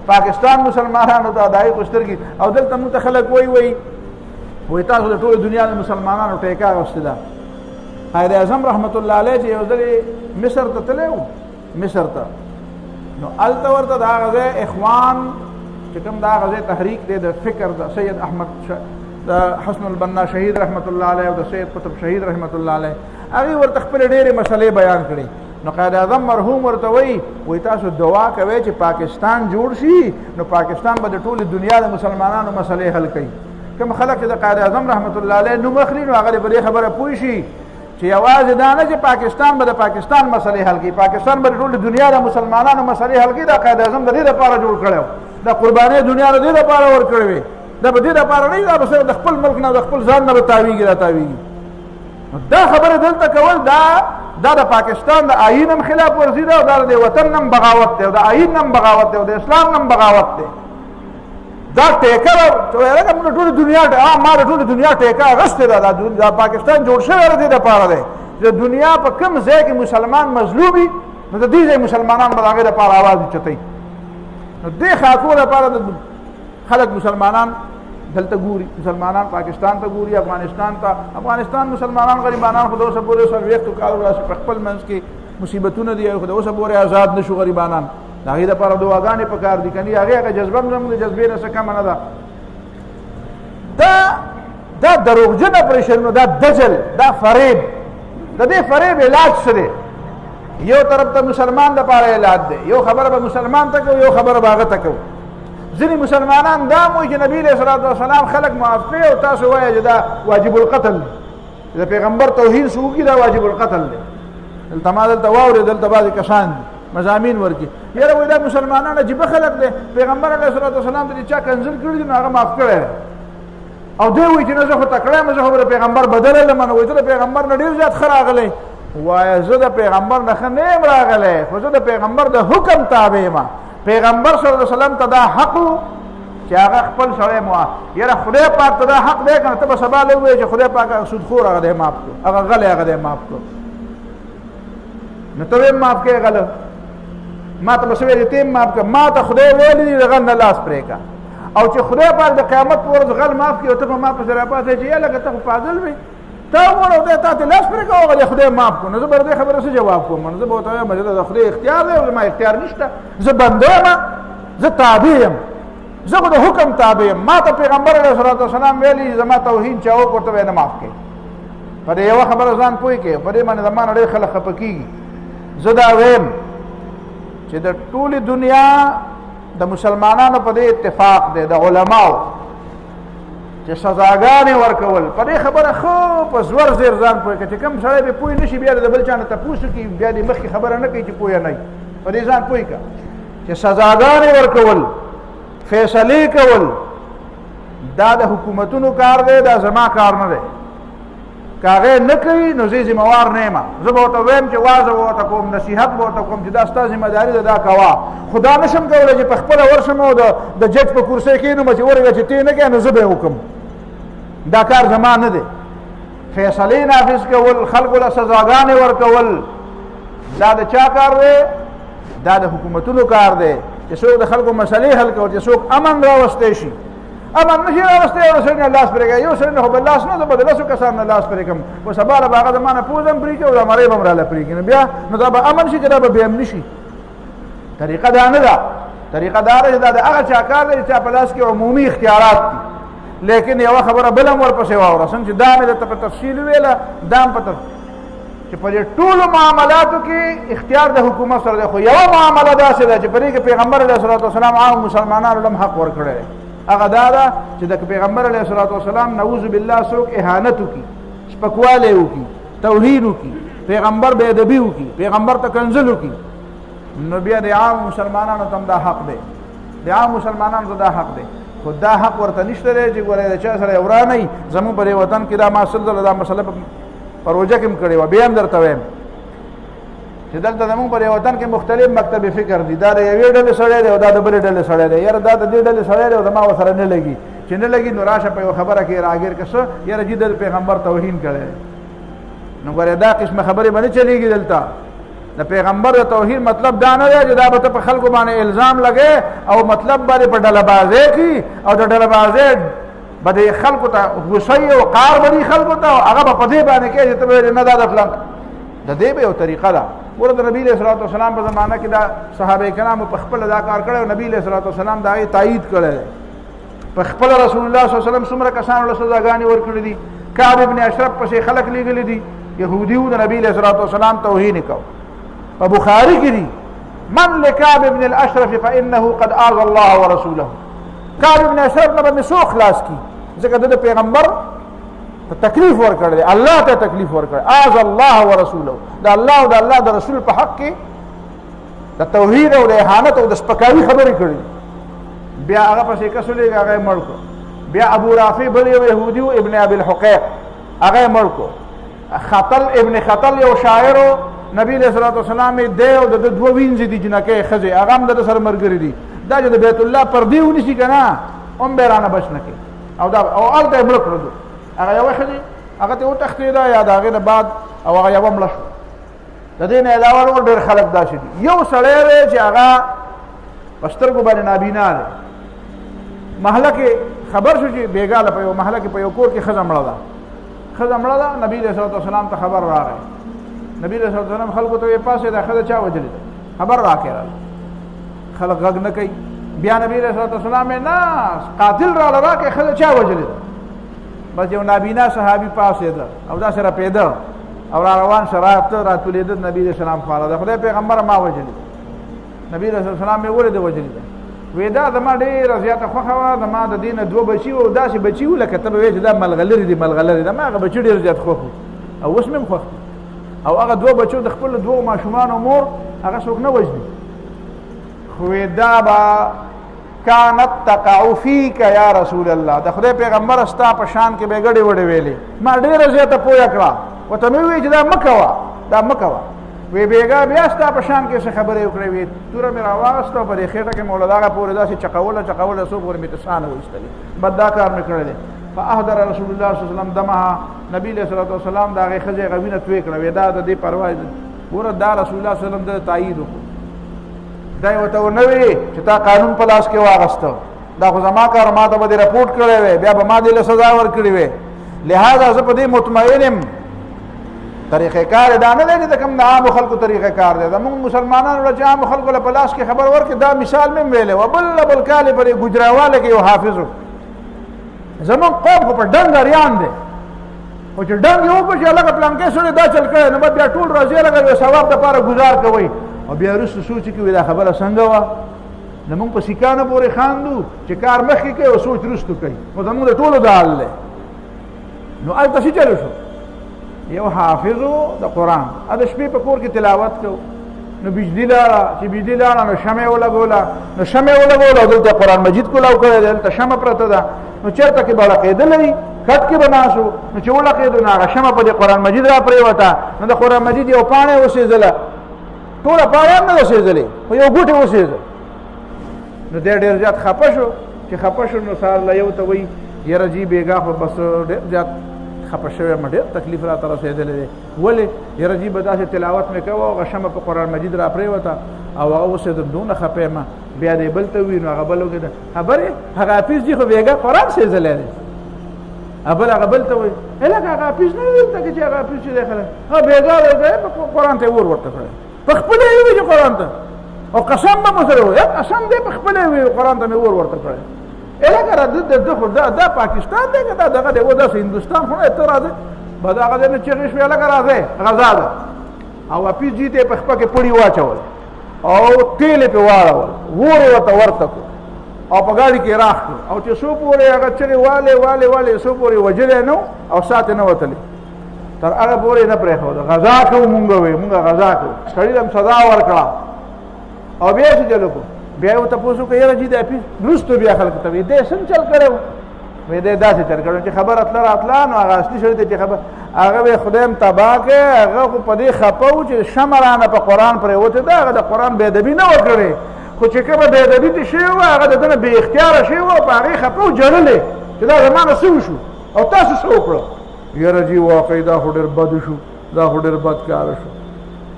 پاکستان مسلمانانو ته د هغوی خو سترګې او دلته موږ ته خلک وایي تاسو د ټولې دنیا د مسلمانانو ټیکه اخیستې ده قائد اعظم رحمت الله علیه چې یو ځل مصر ته تللی و مصر ته نو هلته ورته د هغه ځای اخوان چې کوم د هغه ځای تحریک دی د فکر د سید احمد د حسن البنا شهید رحمت الله علیه او د سید قطب شهید رحمت الله علیه هغوی ورته خپلې ډېرې مسلې بیان کړي نو قائد اعظم مرحوم ورته وایي تاسو دعا کوئ چې پاکستان جوړ شي نو پاکستان به د ټولې دنیا د مسلمانانو مسلې حل کوي کوم خلک چې د قائد اعظم رحمت الله علیه نوم اخلي نو هغه په دې خبره پوه شي چې یوازې دا نه چې پاکستان به د پاکستان مسلې حل کړي پاکستان به د ټولې دنیا د مسلمانانو مسلې حل کړي دا قائد اعظم د دې لپاره جوړ کړی و دا قربانۍ دنیا د دې لپاره ورکړې وې دا به دې لپاره نه دا به صرف د خپل ملک نه د خپل ځان نه به تاویږي دا تاویږي دا خبره دلته کول دا د پاکستان د آیین هم خلاف ورزي ده او دا د وطن هم بغاوت دی او د آیین هم بغاوت دی او د اسلام هم بغاوت دی دا ټیکه لکه موږ ټولې دنیا ما د ټولې دنیا ټیکه اخیستې ده دا پاکستان جوړ شوی د دې دپاره دی چې د دنیا په کوم ځای کې مسلمان مظلوم وي نو د دې ځای مسلمانان به د هغې دپاره اواز اوچتوي نو دې خاکو دپاره د خلک مسلمانان دلته ګوري مسلمانان پاکستان ته ګوري افغانستان مسلمانان غریبانان خو د اوسه پورې 40 کالو راشي په خپل منځ کې مصیبتونه دي خو د اوسه پورې آزاد نشو غریبانان د هغې دپاره دعاګانې پکار دي که نه هغې جذبه هم زموږ د جذبې نه څه کمه نه ده دا دروغجن اپریشنونه دا دجل دا فریب د دې فریب علاج څه دی یو طرف ته مسلمان دپاره علاج دی یو خبره به مسلمان ته کوو یو خبره به هغه ته کوو ځینې مسلمانان دا وایي چې نبي علیه صلات وسلام خلک معاف کړي او تاسو وایئ چې دا واجب القتل دی د پیغمبر توهین څه وکړي دا واجب القتل دی دلته ما دلته واورې دلته بعضې کسان دي مضامین ورکړي یاره وایي دا مسلمانان عجیبه خلک دی پیغمبر علیه صلات وسلام ته چې چا کنځل کړي دي نو هغه معاف کړی او دی وایي چې نه زه خو تکړه یم زه خو به د پیغمبر بدل علم نو وایي ته د پیغمبر نه ډېر زیات ښه راغلی وایه زه د پیغمبر نه ښه نه یم راغلی خو زه د پیغمبر د حکم تابع یم پیغمبر صلی الله علیه وسلم ته دا حق چې هغه خپل سړی مو یاره خدای پاک ته دا حق دی کنه ته به سبا له وایې چې خدای پاک هغه سودخور هغه دی معاف کړو هغه غلی هغه دی معاف کړو نو ته ویم معاف کړې غله ما ته به څه ویلې ته معاف کړه ما ته خدای ویلي دي د غل نه لاس پرې کړه او چې خدای پاک د قیامت په ورځ غل معاف کړي او ته به ما پسې راپاڅې چې یاره لکه ته خو پاگل وې تا وړو دی تا ته لاس پرې کړه هغه خدای معاف کړو نو زه به د دې خبره څه جواب کوم نو زه به ورته وایم چې د خدای اختیار دی او زما اختیار نشته زه بنده یم زه تابع یم زه خو د حکم تابع یم ما ته پیغمبر علیه الصلاة والسلام ویلي زما توهین چا وکړ ورته به نه معاف کوي په دې یوه خبره ځان پوه کړې په دې باندې زما نه ډېر خلک خفه کېږي زه دا ویم چې د ټولې دنیا د مسلمانانو په دې اتفاق دی د علماو چې سزاګانې ورکول په دې خبره ښه په زور زیر ځان پوه کړه چې کوم سړی به پوه نه شي بیا د بل چا نه تپوس وکړي بیا دې مخکې خبره نه کوي چې پوه نه وي په دې ځان پوه کړه چې سزاګانې ورکول فیصلې کول دا د حکومتونو کار دی دا زما کار نه دی که هغې نه کوي نو زه ذمهوار نه یم زه به ورته ویم چې واز به ورته کوم نصیحت به ورته کوم چې دا ستا ذمهداري ده دا کوه خو دا نه شم کولی چې په خپله ورشم او د جج په کرسۍ کښېنم چې ورغه چې ته نه کوې نو زه به یې وکړم دا کار زما نه دی فیصلې نافظ کول خلکو له سزاګانې ورکول دا د چا کار دی دا د حکومتونو کار دی چې څوک د خلکو مسلې حل کوي چې څوک امن راوستی شي امن نشي راوستی یو سړي نه لاس پرې کوي یو سړي نه خو به لاس نه زه به د لسو کسانو نه لاس پرې کړم خو سبا له به هغه زما نه پوز هم پرې کړي او دا مرۍ به هم راله پرې کړي نو بیا نو دا به امن شي که دا به بې امني شي طریقه دا نه ده طریقه دا ده چې دا د هغه چا کار دی چې چا په لاس کې عمومي اختیارات دي لیکن یوه خبره بله هم ورپسې واوره څنګه چې دا مې درته په تفصیل ویله دا هم په چې په دې ټولو معاملاتو کې اختیار د حکومت سره دی خو یوه معامله داسې ده چې په دې کې پیغمبر علیه الصلاة والسلام عام مسلمانانو له هم حق ورکړی دی هغه دا ده چې د پیغمبر علیه الصلاة والسلام نعوذ بالله څوک اهانت وکړي سپکوالی وکړي توهین وکړي پیغمبر بې ادبي وکړي پیغمبر ته کنځل وکړي نو بیا د عام مسلمانانو ته هم دا حق دی د عام مسلمانانو ته دا حق دی خو دا حق ورته نشته دی چې ګورئ د چا سره ورانئ زموږ په دې وطن کې دا ما سل ځله دا مسله په روژه کې هم کړې وه بیا هم درته وایم چې دلته زموږ په دې وطن کې مختلف مکتب فکر دي دا د یوې ډلې سړی دی او دا د بلې ډلې سړی دی یاره دا د دې ډلې سړی دی او زما ورسره نه لګي چې نه لګي نو راشه په یوه خبره کې راګیر که څه یاره جي د پیغمبر توهین کړی دی نو ګورې دا قسمه خبرې به نه چلېږي دلته د پیغمبر د توهین مطلب دا نه دی چې دا به ته په خلکو باندې الزام لګې او مطلب باندې په ډلهبازۍ کې او د ډلهبازۍ به د خلکو ته غوسه او قار به خلکو ته هغه به په دې باندې کوي چې ته به نه دا د فلان د دې به یو طریقه ده ګوره د نبي علیه الصلاة والسلام په زمانه کې دا صحابه کرامو په خپله دا کار کړی او نبي علیه الصلاة والسلام د هغې تایید کړی دی په خپله رسول الله صلی الله علیه وسلم څومره کسانو له سزاګانې ورکړي دي کعب ابن اشرف پسې خلک لیږلي دي یهودي وو د نبي علیه الصلاة والسلام توهین یې کو په بخاري کې دي من لکعب ابن الاشرف فانه قد آذى الله ورسوله کعب ابن اشرف نه به مې څوک خلاص کي ځکه د پیغمبر ته تکلیف ورکړی دی الله ته تکلیف ورکړی آذى الله ورسوله د الله او د الله د رسول په حق کې د توهین او د اهانت او د سپکاوي خبرې کړي بیا هغه پسې کس ولېږه هغه یې مړ کړو بیا ابو رافع بل یو یهودي و ابن ابي الحقیق هغه یې مړ کړو خطل ابن خطل یو شاعر و نبی علیه الصلاة والسلام یې دی او د ده دوه وینځې دي جنکۍ ښځې هغه هم د ده سره ملګري دي دا چې د بیت الله پردې ونیسي که نه هم به یې رانه بچ نه کوي او هلته یې مړه کړو هغه یوه ښځې هغه ته وتښتېده یا د هغې نه بعد او هغه یوه مړه شوه د دې نه علاوه نور ډېر خلک داسې دي یو سړی دی چې هغه په سترګو باندې نابینا دی محله کې خبر شو چې بېګاله په یو محله کې په یو کور کې ښځه مړه ده ښځه مړه ده نبي علیه الصلاة والسلام ته خبر راغی نبی علیه الصلاة والسلام خلکو ته ویې پاسې دا ښځه چا وجلې ده خبر راکړه خلک غږ نه کوي بیا نبی علیه الصلاة والسلام یې نه قاتل راله راکړې ښځه چا وجلې ده بس یو نابینا صحابي پاسېده او داسې رپېده او را روان شرایط راتولېده نبي علیه السلام خواله د خدای پیغمبره ما وجلې نبی علیه السلام یې ولې ده وجلې ده وی دا زما ډېره زیاته خوښه وه زما د دې نه دوه بچي وو داسې بچي وو لکه ته به وایې چې دا ملغلرې دي ملغلرې ده ما هغه بچي ډېر زیات خوښ وو او اوس مې هم خوښ دي او هغه دوه بچو د خپلو دوو ماشومانو مور هغه څوک نه وژني خو دا به کانت تقع فیک یا رسول الله د خدای پیغمبر ستا په شان کې به ګډې وډې ویلې ما ډېره زیاته پویه کړه ورته مې وویل چې دا مه کوه دا مه کوه وی بیګا بیا ستا په شان کې څه خبرې وکړې وې توره مې راواغسته او په دې خېټه کې مې له دغه پورې داسې چقوله څو پورې مې تسانه وایستلې بد دا کار مې کړی دی فاحضر رسول الله صلی الله علیه وسلم دمها نبی علیہ الصلوۃ والسلام دا هغې ښځې هغه وینه توی کړه وې دا د دې پروا ګوره دا رسول الله صلی الله علیه وسلم د تایید وکړو دا یې ورته ونه ویلې چې تا قانون په لاس کې واغسته دا خو زما کار ما ته به دې رپورټ کړی وی بیا به ما دې له سزا ورکړې وې لہذا زه په دې مطمئن یم طریقې کار دا نه دی چې کوم د عامو خلکو طریقې کار دی زموږ مسلمانانو چې عامو خلکو له په لاس کې خبر ورکړي دا مثال مې ویلی و بل کال پرې ګجراواله کې یو حافظ و زموږ قوم خو په ډنګ اریان دی خو چې ډنګ یې وکړو چې هلکه پلانکې سړی دا چل کړی نو بیا ټول راځي هلکه یو ثواب دپاره ګزار کوئ او بیا وروسته سوچ کوي دا خبره څنګه وه زموږ په سیکانو پورې خاندو چې کار مخکې کوي او سوچ وروستو کوي خو زموږ د ټولو دا حال دی نو هلته څه چلو شو یو حافظ د قرآن د شپې په کور کې تلاوت کو نو بجلی لاړه چې بجلی لاړه نو شمع ولګوله او دلته قرآن مجید کولاو کړی دی دلته شمع پرته ده نو چېرته کې به لقېدلی کټ کې به ناست و نو چې ولقېدو نو هغه شمع په دې قرآن مجید را پرېوته نو د قرآن مجید یو پاڼه وسېځله ټوله پاڼه هم نه وسېځلې خو یو ګوټې وسېځه نو دی ډېر زیات خفه شو چې خفه شو نو سهار له یو ته وایي یاره جي بېګا خو بس ډېر زیات خفه شوی یم ډېر تکلیف راته رسېدلی دی ولې یاره جي به داسې تلاوت مې کوه هغه شمه په قرآن مجید را پرېوته او هغه اوسېدم دونه خفه یم بیا دی بل ته وي نو هغه بل وکړي خبرې هغه حافظ جي خو بېګا قرآن سېځلی دی هغه بل ته وایي هلکه هغه حافظ نه وي دلته کې چې هغه حافظ چې دی خلک هغه بېګا دی قرآن ته یې ورته کړی په خپله یې ووایي چې قرآن ته او قسم به مو سره وایي قسم دی په خپله یې وایي قرآن ته مې ورته کړی الهکه خو دا پاکستان دی که دا دغه دی و داسې هندوستان خو نه ته راځې به د هغه دی نه چغې شوې هلکه راځې غذا ده او حافظ جي ته یې په خپه کې پړي واچول او تیل یې پرې واړول اور یې ورته ورته کړو او په ګاډي کې راخ کړو او چې څو پورې هغه چغې والې څو پورې وجلی نه او سات یې نه وتلی تر هغه پورې یې نه پرېښوده غذا کوو مونږ وایي مونږ غذا کوو سړي ته هم سزا ورکړه او بیا یې څه چلو کړو بیا یې ورته پوښتنه وکړه یاره جي دی حافظ وروستو بیا خلکو ته وایي دی څنګه چل کړی و وایي دی داسې چل کړی چې خبر راتله نو هغه اصلي سړي ته چې خبر هغه به خدای هم تباه کړی هغه خو په دې خفه و چې شمع رانه په قرآن پرېوتې ده هغه د قرآن بېادبي نه وه کړې خو چې کومه بېادبي دې شوې وه هغه د ده نه بې اختیاره شوې وه په هغې خفه و جړلې چې دا زما نه څه وشو او تاسو څه وکړه یاره جي واقعي دا خو ډېر بد شو دا خو ډېر بد کار شو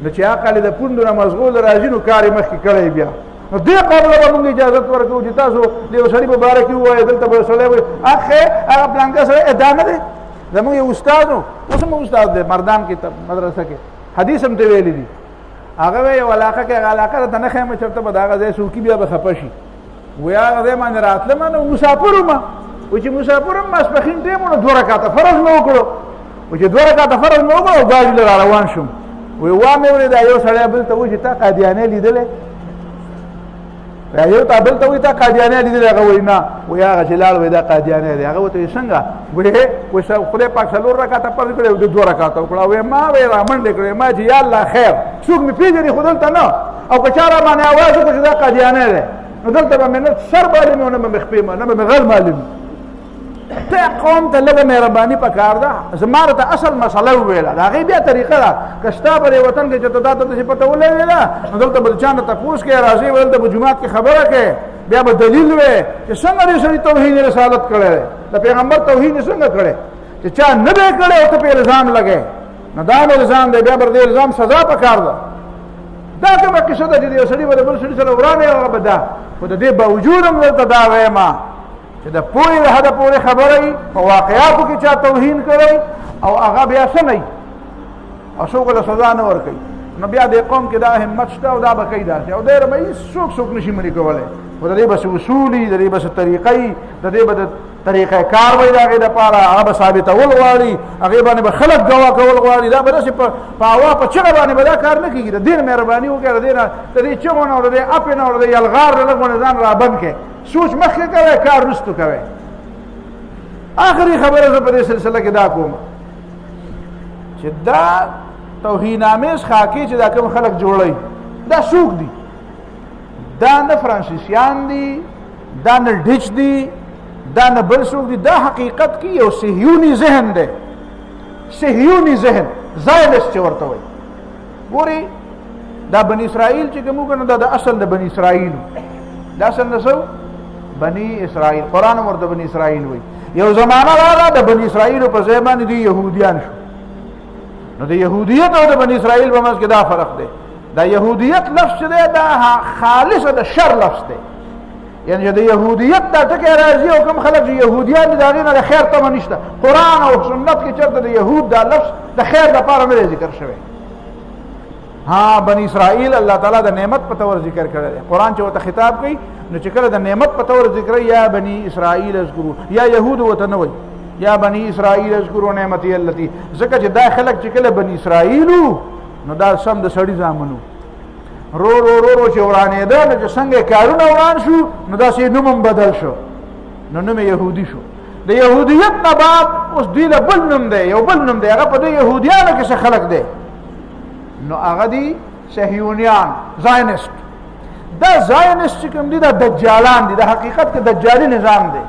نو چې عقل یې د پوندو نه مشغول راځي نو کار یې مخکې کړی بیا نو دې قبله به مونږ اجازت ورکوو چې تاسو د یو سړي په باره کې ووایئ دلته به یو سړی وایي اخې هغه پلانکه سړی دا نه دی زموږ یو استاد و اوس هم استاد دی مردان کې مدرسه کې حدیث هم ته ویلی دي هغه وایي یو علاقه کې هغه علاقه راته نه ښیم چېرته به د هغه ځای څوکي بیا به خفه شي وایي هغه ځای باندې راتلم نو مسافر وم وایي چې مسافر وم ماسپښین ټیم و نو 2 رکعته فرض مې وکړو وایي چې 2 رکعته فرض مې وکړو او ګاډي له را روان شوم وایي وا مې ولېده یو سړی بل ته وایي چې تا قادیانې لیدلی یو تا بل ته وایي تا قادیانې لیدلی هغه وایي نه وایي هغه چې لاړ وایي دا قادیانې دی هغه ورته وایي څنګه وایي خدای پاک 4 رکعته فرض کړی او 2 رکعته وکړه وایي ما وایي را منډې کړې ما چې یا الله خیر څوک مې پېژني خو دلته نه او که چا را باندې اواز وکړو چې دا قادیانې دی نو دلته به مې نه سر معلومي او نه به مې خپې نه به مې غل معلومي ته قوم ته لږه مهرباني پکار ده زما راته اصل مسله وویله د هغې بیا طریقه ده که ستا په دې وطن کې چې ته دا ته داسې پته ولګېده نو دلته به د چا نه تپوس کوې راځې به دلته به جومات کې خبره کوې بیا به دلیل وې چې څنګه دې سړي توهین رسالت کړی دی د پیغمبر توهین یې څنګه کړی چې چا نه دی کړی او ته پې الزام لګې نو دا به الزام دی بیا به د الزام سزا پکار ده دا کومه کیسه ده چې د یو سړي به د بل سړي سره ورانه هغه به ده خو د دې باوجود هم درته دا وایم چې د پوهې د حده پورې خبره وي په واقعاتو کې چا توهین کړی او هغه بیا څه نه وي او څوک له سزا نه ورکوي نو بیا دې قوم کې دا همت شته او دا به کوي داسې او دی به څوک نشي منې کولی خو د دې به څه اصول وي د دې به څه طریقه وي د دې به د طریقه کار وي د هغې دپاره هغه به ثابتول غواړي هغې باندې به خلک ګواه کول غواړي دا به داسې په هوا په چغه باندې به دا کار نه کېږي د دې مهرباني وکړه د دې چغو نه او د دې اپې نه او د دې یلغار نه لږ باندې ځان رابند کړې سوچ مخکې کوئ کار وروستو کوئ آخري خبره زه په دې سلسله کې دا کوم چې دا توهین آمیز خاکې چې دا کوم خلک جوړوي دا څوک دي دا نه فرانسیسیان دي دا نه ډچ دي دا نه بل څوک دي دا حقیقت کې یو صهیوني ذهن دی صهیوني ذهن زایلس چې ورته وایي ګورئ دا بنی اسرائیل چې کوم کنه دا د اصل د بنی اسرائیل دا اصل نسو بنی اسرائیل قران ورته بنی اسرائیل وای یو زمانہ راغله د بنی اسرائیل په ځای باندې دی يهوديان شو نو د يهودیت او د بنی اسرائیل په منځ کې دا فرق دی دا يهودیت لفظ دی دا خالص د شر لفظ دی یعنی د يهودیت دا ټکی راځي او کوم خلک چې يهوديان دي دا غینه د خیر تمه نشته قران او سنت کې چرته د يهود دا لفظ د خیر لپاره نه ذکر شوی ها بنی اسرائیل الله تعالی د نعمت په تور ذکر کړی دی قران چې وته خطاب کوي نو چې کله د نعمت په تور ذکر یا بنی اسرائیل اذکروا یا يهود وته نه وي یا بنی اسرائیل اذکروا نعمتي التي ځکه چې دا خلک چې کله بنی اسرائیل نو دا سم د سړی زامنو رو رو رو رو چې ورانه ده نو چې څنګه کارونه وران شو نو دا سي نوم بدل شو نو نوم يهودي شو د يهوديت نه بعد اوس دی له بل نوم دی یو بل نوم دی هغه په د يهوديانو کې څه خلق دی نو هغه دي صهیونیان زاینست دا زاینست چې کوم دي دا دجالان دي د حقیقت کې دجالي نظام دی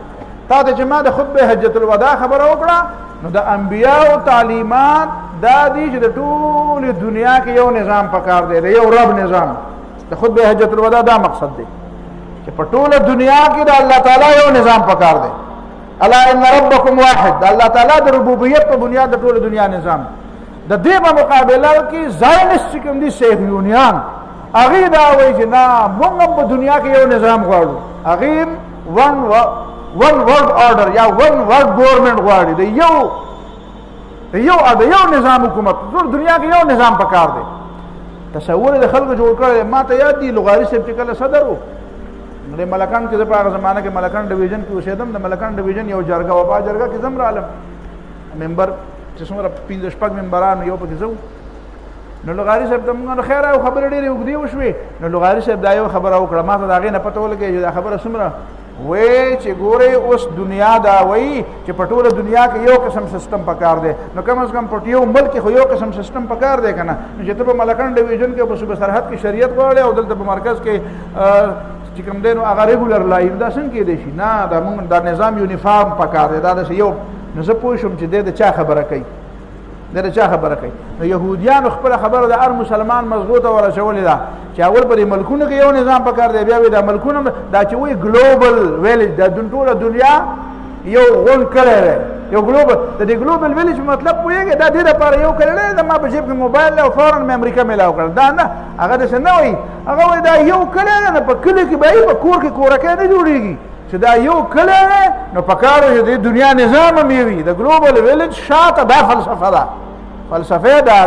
تا د جماعت خطبه حجۃ الوداع خبر وکړه نو د انبیاء تعلیمات دا دي چې د ټول دنیا کې یو نظام پکار دی یو رب نظام د خطبه حجۃ الوداع دا مقصد دی چې په ټول دنیا کې د الله تعالی یو نظام پکار دی الا ان ربکم واحد الله تعالی د ربوبیت په بنیاد د ټول دنیا نظام د دې په مقابله کې زاینست کوم دي صهیونیان هغه دا وایي چې نه موږ په دنیا کې یو نظام غواړو هغه ون ورلد order یا ون ورلد گورنمنت غواړي د یو نظام حکومت ټول دنیا کې یو نظام پکار دی تصور د خلکو جوړ کړل ما ته یاد دي لغاري صاحب چې کله صدر وو د ملکان کې د هغه زمانہ کې ملکان ډیویژن کې اوسېدم د ملکان ډیویژن یو جرګه و په جرګه کې زم رالم ممبر چې څومره 15 شپږ ممبران یو پکې زو نو لغاري صاحب ته موږ خیر او خبر ډېرې وګدي وشوي نو لغاري صاحب دا یو خبره وکړه ما ته دا غي نه پته ولګي چې دا خبره څومره وې چې ګوره اوس دنیا دا وای چې په ټوله دنیا کې یو قسم سیستم پکار دی نو کم از کم په یو ملک کې یو قسم سیستم پکار دی کنه چې ته په ملکان ډیویژن کې په صوبه سرحد کې شریعت غواړي او دلته په مرکز کې چې کوم دینو هغه ریګولر لایف دا څنګه کې دی شي نه دا موږ دا نظام یونیفارم پکار دی دا یو نو زه پوه شم چې د چا خبره کوي د چا خبره کوي نو يهوديان خپل خبره د هر مسلمان مضبوطه ولا شولې ده چې اول پر ملکونو کې یو نظام پکار دی بیا د ملکونو دا چې وی ګلوبل ویلج د ټوله دنیا یو غون کړي یو ګلوبل د دې ګلوبل ویلج مطلب پوهیږي دا د لپاره یو کړي دا ما په جیب کې موبایل او فورن مې امریکا ملاو کړ دا نه هغه د سنوي هغه دا یو کړي نه په کلی کې به په کور کې کورکه نه جوړيږي چې دا یو کله نو پکارو چې د دنیا نظام میوي د ګلوبل ویلج شاته دا فلسفه ده فلسفه دا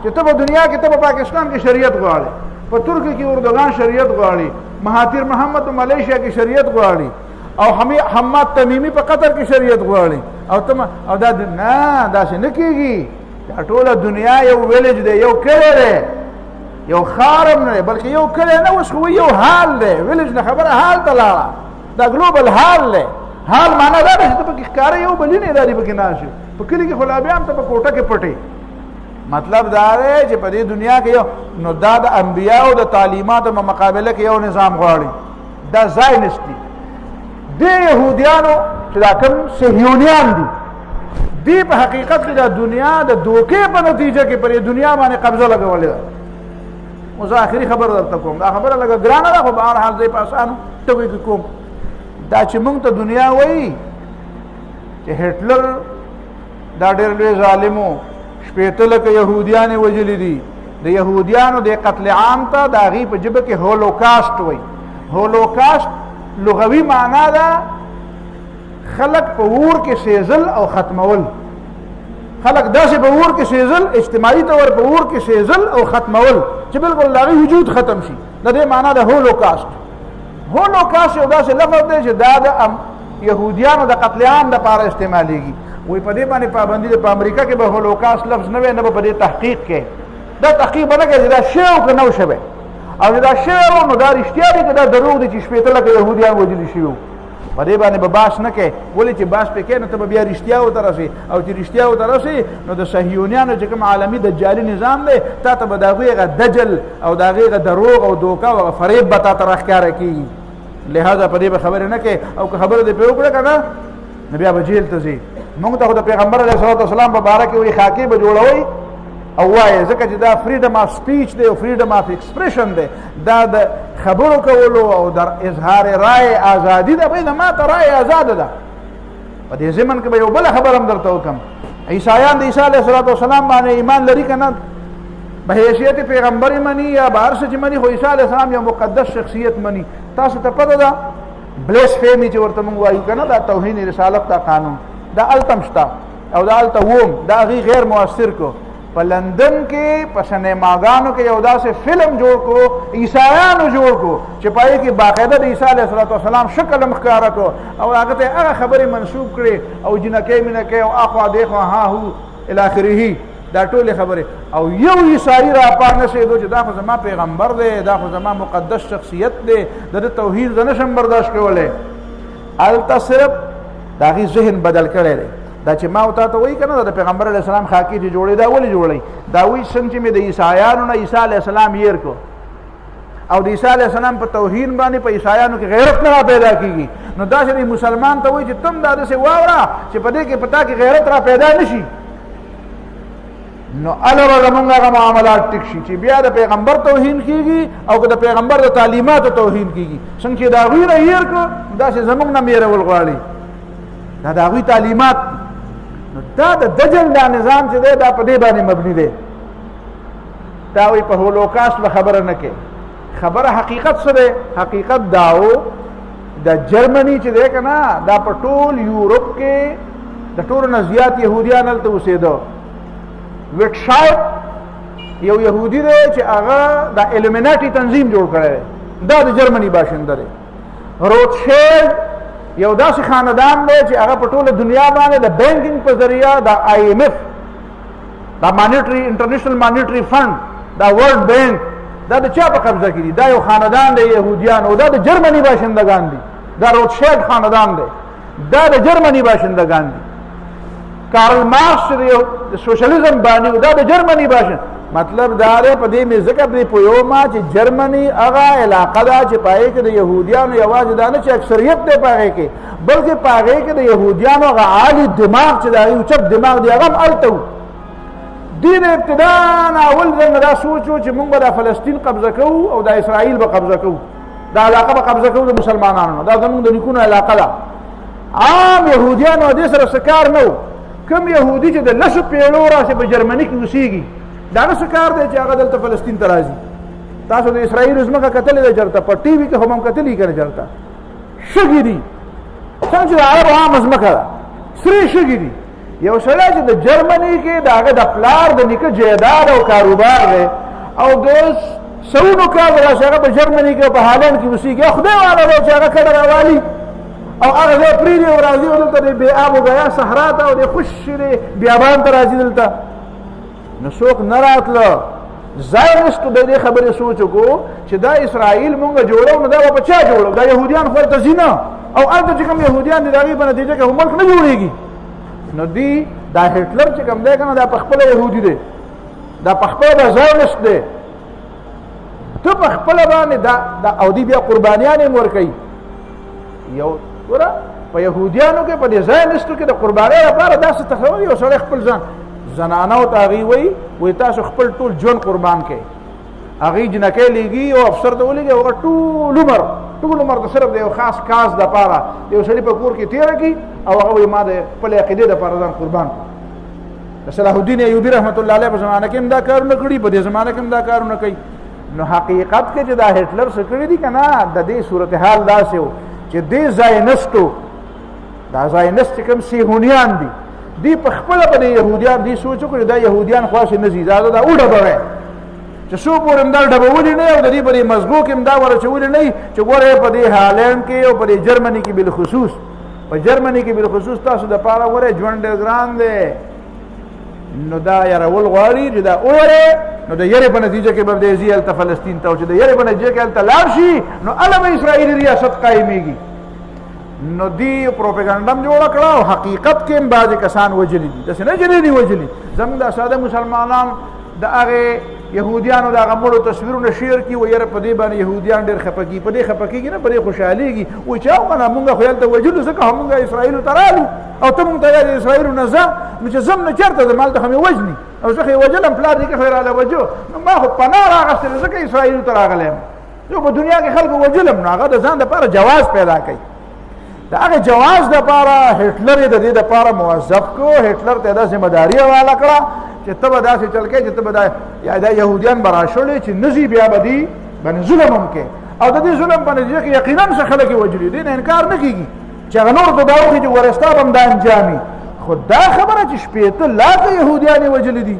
چې ته په دنیا کې ته په پاکستان کې شریعت غواړي په ترکی کې اردوغان شریعت غواړي مهاتیر محمد په ملیشیا کې شریعت غواړي او حماد تمیمی په قطر کې شریعت غواړي او دا نه دا څه نه کیږي ټوله دنیا یو ویلج دی یو کله دی یو خارم نه بلکې یو کله نه وس خو یو حال دی ویلج نه خبره حال ته لاړه دا ګلوبل حال له حال معنا دا چې په کې کار یو بل نه داري پکې ناشي په کلی کې خلابيام ته په کوټه کې پټي مطلب دا دی چې په دې دنیا کې یو نو دا د انبیاء او د تعلیمات په مقابله کې یو نظام غواړي دا زاینست دي د يهوديانو چې دا کوم صهیونیان دي دی په حقیقت کې د دنیا د دوکې په نتیجه کې پر دنیا باندې قبضه لګولې ده اوس اخري خبر درته کوم دا خبره لګه ګرانه ده خو به هر حال ځای په اسانو ټوي کوم دا چې موږ ته دنیا وایي چې هټلر دا ډېر لوی ظالمو شپېته لکه یهودیان وژلي دي د یهودیانو د قتل عام ته د هغې په ژبه کې هولوکاسټ وایي هولوکاسټ لغوي معنا ده خلق په اور کې سیزل او ختمول خلق داسې په اور کې سیزل اجتماعي طور په اور کې سیزل او ختمول چې بالکل د هغې وجود ختم شي د دې معنا ده هولوکاسټ هولوکاسټ یو داسې لفظ دی چې دا د یهودیانو د قتل عام دپاره استعمالیږي وایي په دې باندې پابندي ده په امریکا کې به هولوکاسټ لفظ نه وی نه به په دې تحقیق کې دا تحقیق به نه کوي چې دا شی که نه و شوی او چې دا شی نو دا رښتیا دی که دا دروغ دی چې شپېته لکه یهودیان وژلي شوي وو په دې باندې به بحث نه کوي ولې چې بحث پې کوې نو ته به بیا رښتیا ورته رسې او چې رښتیا ورته رسې نو د صهیونیانو چې کوم عالمي دجالي نظام دی تا ته به د هغوی هغه دجل او د هغې هغه دروغ او دوکه او هغه فریب به تا ته راښکاره کېږي لہذا په دې به خبرې نه کوې او که خبره دې پرې وکړه که نه نو بیا به جیل ته ځې موږ ته خو د پیغمبر علیه السلام په باره کې وایي خاکې به جوړوئ او وایي ځکه چې دا فریډم اف سپیچ دی او فریډم اف ایکسپریشن دی دا د خبرو کولو او در اظهار رای ازادي ده بھئی ما ته رای آزاده ده په دې ضمن کې به یو بله خبره هم درته وکړم عیسایان د عیسی علیه السلام باندې ایمان لري که نه به حیثیت پیغمبر مني یا به هر څه چې مني خو عیسی علیه السلام یو مقدس شخصیت مني تاسو ته پته ده بلیسفیمي چې ورته موږ وایو که نه دا توهین رسالت دا قانون دا هلته هم شته او دا هلته وم دا هغې غیر مؤثر کو په لندن کې په سینماګانو کې یو داسې فلم جوړ کو عیسایانو جوړ کو چې په هغې کې باقاعده د عیسی علیه السلام شکل هم ښکاره کو او هغه ته هغه خبرې منسوب کړې او جنکۍ منکۍ او اخوا دیخوا ها هو الی اخره دا ټولې خبرې او یو عیسایي راپار نشېدو چې دا خو زما پیغمبر دی دا خو زما مقدس شخصیت دی د ده توحید زه نشم برداشت کولی هلته صرف د هغې ذهن بدل کړی دی دا چې ما او تا ته وایي که نه د پیغمبر علیه السلام خاکې چې جوړوي دا ولې جوړوي دا وایي څنګه چې مې د عیسایانو نه عیسی علیه السلام هیر کو او د عیسی علیه السلام په توهین باندې په عیسایانو کې غیرت نه را پیدا کېږي نو داسې د مسلمان ته وایي چې تم دا داسې واوره چې په دې کې په تا کې غیرت را پیدا نه شي نو الله به زمونږ هغه معاملات ټیک شي چې بیا د پیغمبر توهین کېږي او که د پیغمبر د تعلیماتو توهین کېږي څنګه چې د هغوی نه هیر کړو داسې زمونږ نه هېرول غواړي دا د هغوی تعلیمات نو دا د دجل دا نظام چې دی دا په دې باندې مبني دی دا وایي په هولوکاست به خبره نه کوي خبره حقیقت څه دی حقیقت دا و د جرمني چې دی که نه دا په ټول یورپ کې د ټولو نه زیات یهودیان هلته اوسېده ویټشایپ یو یهودي دی چې هغه د ایلومیناټي تنظیم جوړ کړی دی دا د جرمني باشنده دی روتشیلډ یو داسې خاندان دی چې هغه په ټوله دنیا باندې د بینکینګ په ذریعه د آی ایم ایف دا مانیټري انټرنیشنل مانیټري فنډ دا ورلډ بینک دا د چا په قبضه کې دي دا یو خاندان دی یهودیان او دا د جرمني باشندگان دي دا روتشیلډ خاندان دی دا د جرمني باشندگان دي کارل مارکس چې د سوشلیزم باندې دا د جرمني باشند مطلب دا دی په دې مې ذکر دی پوهیږم چې جرمني هغه علاقه ده چې په هغې کې د یهودیانو یوازې دا نه چې اکثریت دی په هغې کې بلکې په هغې کې د یهودیانو هغه عالي دماغ چې د هغې اوچت دماغ دی هغه هم هلته و دوی د ابتدا نه اول ځل نه دا سوچ و چې موږ به دا فلسطین قبضه کوو او دا اسرائیل به قبضه کوو دا علاقه به قبضه کوو د مسلمانانو دا زموږ د نیکونو علاقه ده عام یهودیانو دې سره څه کار نه و کوم یهودي چې د لسو پیړو راشي په جرمني کې اوسېږي دا نه څه کار دی چې هغه دلته فلسطین ته راځي تاسو د اسرائیل ځمکه کتلې ده چېرته په ټي وي کې هم کتلي که نه چېرته شګې دي څنګه چې د عربو عامه ځمکه ده سرې شګې دي یو سړی چې د جرمني کې د هغه د پلار د نیکه جایداد او کاروبار دی او د سلونو کال راشي هغه په جرمني کې او په هالند کې اوسېږي خدای والا دی چې هغه کډه راوالي او هغه ځای پرېږدي او راځي او دلته د بې آب و ګیا صحرا ته او د خوشې د بیابان ته راځي دلته نو څوک نه راتله زاینسټو د دې خبرې سوچ وکړو چې دا اسرائیل مونږ جوړو نو دا به په چا جوړو دا یهودیان خو هلته ځي نه او هلته چې کوم یهودیان دي د هغې په نتیجه کې ملک نه جوړېږي نو دی دا هټلر چې کوم دی که نه دا پخپله یهودي دی دا پخپله دا زاینسټ دی ته پخپله باندې دا او دی بیا قربانیان هم ورکوي یو ګوره په یهودیانو کې په دې زاینسټو کې د قربانۍ لپاره داسې تخیل یو سړی خپل ځان زنانو ته هغې وایي تاسو خپل ټول ژوند قربان کړئ هغې جنکۍ لیږي او افسر ته ولېږي هغه ټول عمر د صرف د یو خاص کاز دپاره د یو سړي په کور کې تېره کړي او هغه وایي ما د خپلې عقیدې دپاره ځان قربان کړو د صلاح الدین ایوبي رحمت الله علیه په زمانه کې هم دا کارونه کړي په دې زمانه کې هم دا کارونه کوي نو حقیقت کې چې دا هټلر څه کړي دي که نه د دې صورتحال داسې و چې دې زاینسټو دا زاینسټ چې کوم سیهونیان دي دی په خپله به د یهودیان دی سوچ وکړي دا یهودیان خواصې نه ځي دا وډبوی چې څو پورې هم دا ډبولي نه او د دې په دې مزګو کې هم دا ورچولي نه چې ګوره په دې هالند کې او په دې جرمني کې بالخصوص په جرمني کې بالخصوص تاسو دپاره ګوره ژوند ډېر ګران دی نو دا یارول غواړي چې دا ووایې نو د یرې په نتیجه کې به دی ځي هلته فلسطین ته او چې د یرې په نتیجه کې هلته لاړ شي نو هله به اسرائیلي ریاست قایمېږي نو دی پروپیګنډم جوړه کړه او حقیقت کې هم بعضې کسان وجلي دي داسې نه جنې دي وجلي زموږ دا ساده مسلمانان د هغې يهوديانو دا غمړو تصویرونه شیر کی و یره په دې باندې يهوديان ډېر خپکی په دې خپکیږي نه په دې خوشحاليږي و چاو کنه مونږ خو یلته وجلو څه کوم مونږ اسرائیل ترالو او ته مونږ ته اسرائیل نه ځه نو چې زم نه چرته د مال ته مې وجني او زه خو وجلم پلا دې کې خیر علی وجو ما خو پناه راغستل ځکه اسرائیل تراغلم یو په دنیا کې خلکو وجلم نو هغه د ځان لپاره جواز پیدا کړي دا هغه جواز د لپاره هټلر د دې لپاره موظف کو هټلر ته د ذمہ داری حواله کړه چې ته به داسې چل کې چې ته به دا يهوديان براشړي چې نزي بیا بدی باندې ظلم وکړي او د دې ظلم باندې یقینا څه خلک وجلي دي نه انکار نه کیږي چې نور ته داو چې ورستا بم د انجامي خدا خبره چې شپېته لاکه يهوديان وجلي دي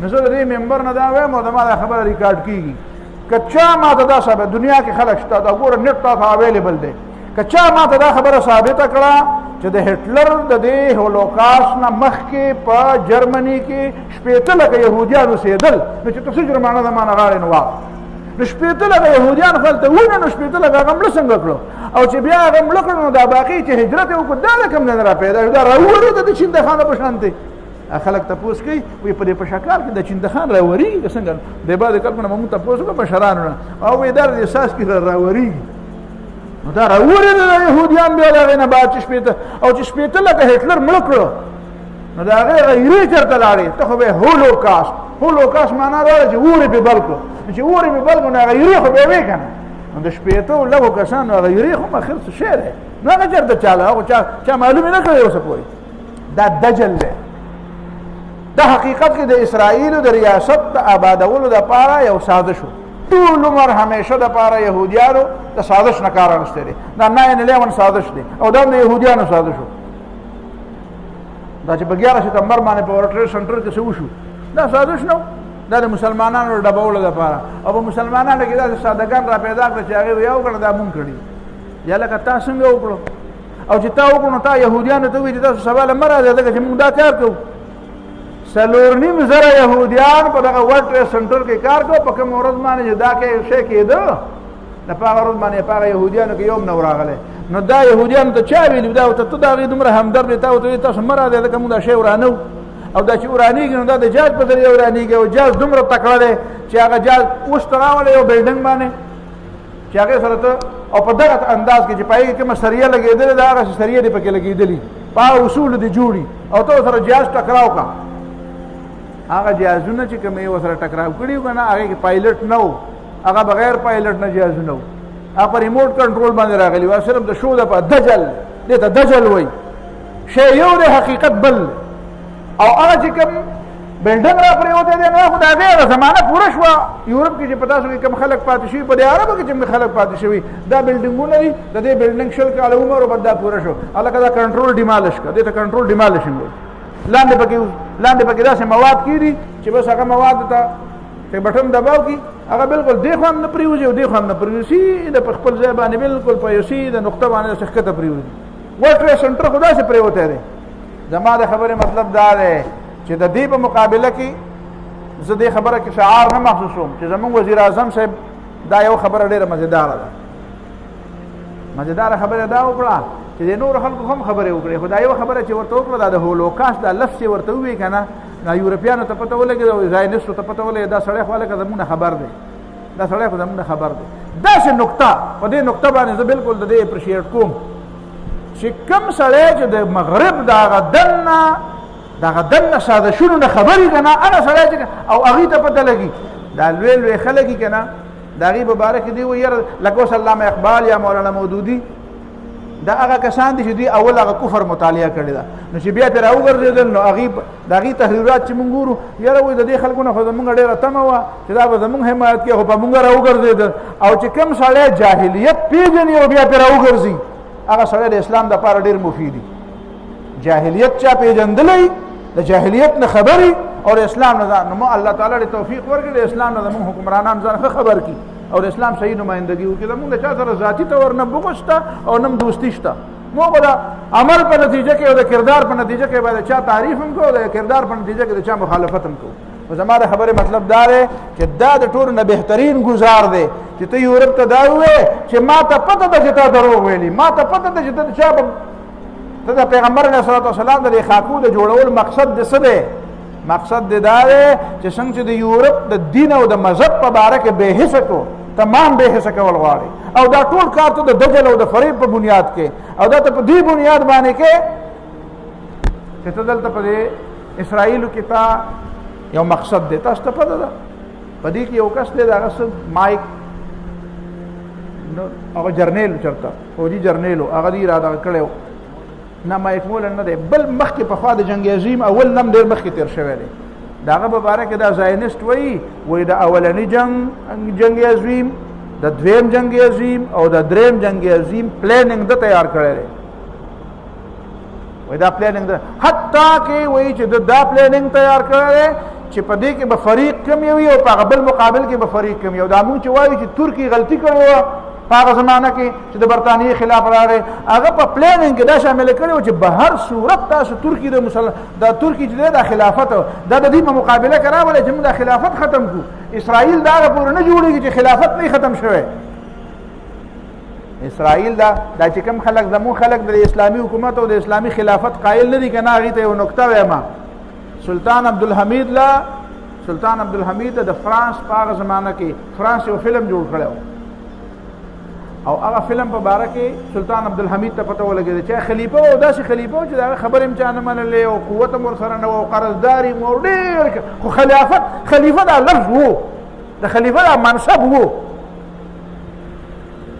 نو زه دې ممبر نه دا وایم او دا ما خبره ریکارډ کیږي کچا ما ته دا ثابت دنیا کې خلک شته دا ګوره نت ته اویلیبل دی کچا ما ته دا خبره ثابت کړه چې د هټلر د دې هولوکاست نه مخکې په جرمني کې شپېته لکه يهوديان اوسېدل نو چې تاسو جرمانه د مانه غاړې نه واخ نو شپېته لکه يهوديان خپلته ونه نو شپېته لکه هغه مړه څنګه کړو او چې بیا هغه مړه کړو نو دا باقي چې هجرت یې وکړو دا کوم نه را پیدا شو دا راوړی د چندخانه په شان دی خلک تپوس کوي وی په دې په شکل کې د چندخان راوري څنګه د بعد کلمه موږ تپوس کوو بشرانو او وی در احساس کې راوري نو دا راوري د يهوديان بیا دا نه بعد شپېته او چې شپېته لکه هټلر مړ کړو نو دا غیري چرته لاړې ته خو به هولوکاست معنا دا چې وره په بلکو چې وره په بلکو نه غیري خو به وې کنه نو د شپېته لږه کسان غیري خو مخیر څه شعر نه هغه چرته چاله او چا معلومه نه کړی اوسه پوي دا دجل دی دا حقیقت کې د اسرائیل د ریاست د آبادولو لپاره یو سازش و ټول عمر همیشه د لپاره يهوديانو د سازش نه کار اخیستی دی دا 9/11 سازش دی او دا د يهوديانو سازش و دا چې په 11 سپتمبر باندې په ورلډ ټریډ سنټر کې څه وشو دا سازش نه دا د مسلمانانو ډبولو لپاره او په مسلمانانو کې دا سادهګان را پیدا کړل چې هغه یو کړه دا مونږ کړی یا لکه تاسو څنګه وکړو او چې تا وکړو نو تا يهوديانو ته وایي چې تاسو سوال مراد ده چې موږ دا کار کوو 4.5 يهوديان په دغه ورلډ ټریډ سنټر کې کار کوي په کوم ورځ باندې دا کې شي کېده د پاغه ورځ باندې پاغه يهوديانو کې یوم نو راغله نو دا يهوديان ته چا ویل دا ته دا غي دومره همدرد ته او تاسو مراده ده کوم دا شی ورانو او دا چې ورانیږي نو دا د جاز په ذریعہ ورانیږي او جاز دومره تکړه دی چې هغه جاز اوس تراوله یو بلډینګ باندې چې هغه سره ته او په دغه انداز کې چې پای کې مسریه لګېدل دا هغه سریه دی پکې لګېدلی په اصول دي جوړي او ته سره جاز ټکراو کا هغه جهازونه چې کوم یو سره ټکراو کړیو کنه هغه کې پایلټ نو هغه بغیر پایلټ نه جهازونه نو هغه ریموټ کنټرول باندې راغلی و صرف د شو د په دجل دته دجل وای شی یو د حقیقت بل او هغه چې کوم بلډنګ را پریوته دی نو خدای دې زمانہ پوره شو یورپ کې چې پتا شو کوم خلک پاتې شي په دې عربو کې چې خلک پاتې شوی دا بلډنګونه دي د دې بلډنګ شل کال عمر او بدا پوره شو الکه دا کنټرول ډیمالش کا دې ته کنټرول ډیمالشن وای لاندې پکې داسې مواد کیږي چې بس هغه مواد ته ته بټن دباو کی هغه بالکل دی خو نه پریوځي او دی خو نه پریوځي د خپل ځای باندې بالکل په یوسي د نقطه باندې څخه پریوځي ورټ سنټر خدا سے پریوته دی زما د خبره مطلب دا دی چې د دې په مقابله کې زه دې خبره کې شعار نه محسوسوم چې زموږ وزیر اعظم صاحب دا یو خبره ډیره مزیدار ده مزیدار خبره دا وکړه چې د نور خلکو هم خبره وکړي خدای یو خبره چې ورته وکړه دا د هولوکاست د لفظ ورته وی کنه دا یورپیانو ته پته ولګي او زاینستو ته پته ولګي دا سړی خو لکه زمونه خبر دی دا سړی خو زمونه خبر دی دا څه نقطه په دې نقطه باندې زه بالکل د دې اپریشیټ کوم چې کم سړی چې د مغرب دا غدن ساده شنو نه خبرې کنه انا سړی چې او هغه ته پته لګي دا لوی خلک کنه دا غي مبارک دی و ير لکه علامه اقبال یا مولانا مودودی دا هغه کسان دي چې دی اول هغه کفر مطالعه کړی دا نو چې بیا تر اوګرځیدل نو هغه دا غي تحریرات چې مونږ ګورو یاره وې د دې خلکو نه خو زمونږ ډیره تمه و چې دا به زمونږ حمایت کوي خو په مونږ راوګرځیدل او چې کم سړی جاهلیت پیژني او بیا تر اوګرځي هغه سړی د اسلام د لپاره ډیر مفید دی جاهلیت چا پیژندلې د جاهلیت نه خبري او اسلام نه نو الله تعالی دې توفیق ورکړي اسلام نه زموږ حکمرانان ځان خبر کړي او اسلام صحیح نمائندګي وکړي موږ چا سره ذاتی تور نه بغوستا او نم دوستی شته موږ دا عمل په نتیجه کې او د کردار په نتیجه کې باید چا تعریف هم کو د کردار په نتیجه کې چا مخالفت هم کو او زموږ خبره مطلب دا دی چې دا د ټول نه بهترین گزار دی چې ته یورپ ته دا وې چې ما ته پته ده چې تا دروغ ویلي ما ته پته ده چې ته چا د پیغمبر علیه الصلاه والسلام د خاکو د جوړول مقصد د څه دی مقصد دا دی چې څنګه چې د یورپ د دین او د مذهب په باره کې بې حسه کو تمام بې حسه کول غواړي او دا ټول کار ته د دجل او د فریب په بنیاد کې او دا ته په دې بنیاد باندې کې چې ته دلته په دې اسرائیلو کې تا یو مقصد دی تاسو ته پته ده په دې کې یو کس دی دغه مایک هغه جرنیل چرته فوجي جرنیل هغه دی را دغه کړی نه مایک مول نه دی بل مخکې په خوا د جنګ عظیم اول نم ډېر مخکې تېر شوی دی د هغه په باره کې دا زاینسټ وایي د اولني جنګ عظیم د دویم جنګ عظیم او د دریم جنګ عظیم پلانینګ د تیار کړی دی وایي دا پلانینګ حتی کې وایي چې دا پلانینګ تیار کړی دی چې په دې کې به فریق کم وي او په هغه بل مقابل کې به فریق کم وي او دا مونږ چې وایو چې ترکی غلطي کړې وه په هغه زمانه کې چې د برطانیې خلاف راغی هغه په پلانینګ کې دا شامل کړی و چې به هر صورت تاسو ترکی د ترکی چې دی دا خلافت دا د دې په مقابله کې راولی چې موږ دا خلافت ختم کړو اسرائیل دا هغه پورې نه جوړېږي چې خلافت نه ختم شوی اسرائیل دا چې کوم خلک زموږ خلک د اسلامي حکومت او د اسلامي خلافت قایل نه دي که نه هغې ته یو نکته وایم سلطان عبدالحمید د فرانس په هغه زمانه کې فرانس یو فلم جوړ کړی او هغه فلم په باره کې سلطان عبدالحمید ته پته ولګېده چې خلیفه و او داسې خلیفه و چې د هغه خبرې هم چا نه منلې او قوت هم ورسره نه و او قرضداري هم و ډېر خو خلیفه دا لفظ و د خلیفه دا منصب و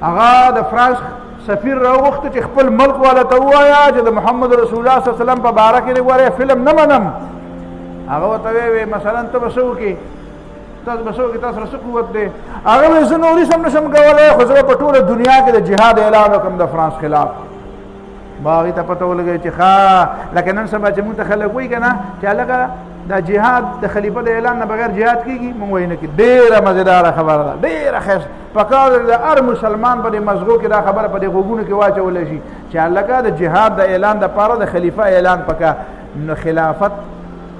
هغه د فرانس سفیر راوغوښته چې خپل ملک والا ته ووایه چې د محمد رسول الله صلی الله علیه وسلم په باره کې ګوره فلم نه منم هغه ورته ویې مثلا ته به څه وکړې تاسو رسو قوت دی هغه وایي زه نورې سم نشم کولی خو زه په ټوله دنیا کې د جهاد اعلان وکړم د فرانس خلاف ما هغې ته پته ولګوي چې ښه لکه نن سبا چې مونږ ته خلک وایي که نه چې هلکه دا جهاد د خلیفه د اعلان نه بغیر جهاد کېږي مونږ وایي نه کېږي ډېره مزېداره خبره ده ډېره ښایسته پکار د هر مسلمان په دې مزغو کې دا خبره په دې غوږونو کې واچولی شي چې هلکه د جهاد د اعلان دپاره د خلیفه اعلان پکار نو خلافت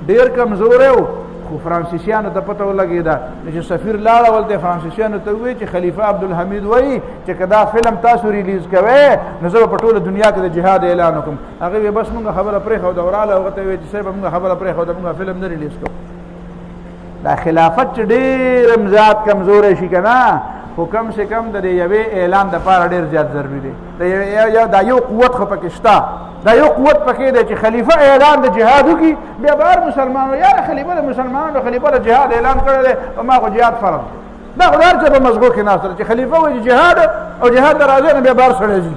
ډېر کمزوری و خو فرانسیسیانو ته پته ولګېده چې سفیر لاړه ولته فرانسیسیانو ته ووایي چې خلیفه عبدالحمید وایي چې که دا فلم تاسو ریلیز کوئ نو زه به په ټوله دنیا کې د جهاد اعلان وکړم هغې وایي بس مونږ خبره پرېښوده وراله هغه ته وایي چې صاحب مونږ خبره پرېښوده مونږ فلم نه ریلیز کوو دا خلافت چې ډېر امزاد کمزوری شي که نه خو کم سے کم د یوې اعلان دپاره ډېر زیات ضروري دی دا یو قوت خو پکې شته دا یو قوت پکې دی چې خلیفه اعلان د جهاد وکړي بیا به هر مسلمان یاره خلیفه د مسلمانانو خلیفه د جهاد اعلان کړی دی په ما خو جهاد فرض دی دا خو د هر چا په مزغو کې ناست چې خلیفه وایي چې جهاد او جهاد ته راځي نه بیا به هر سړی ځي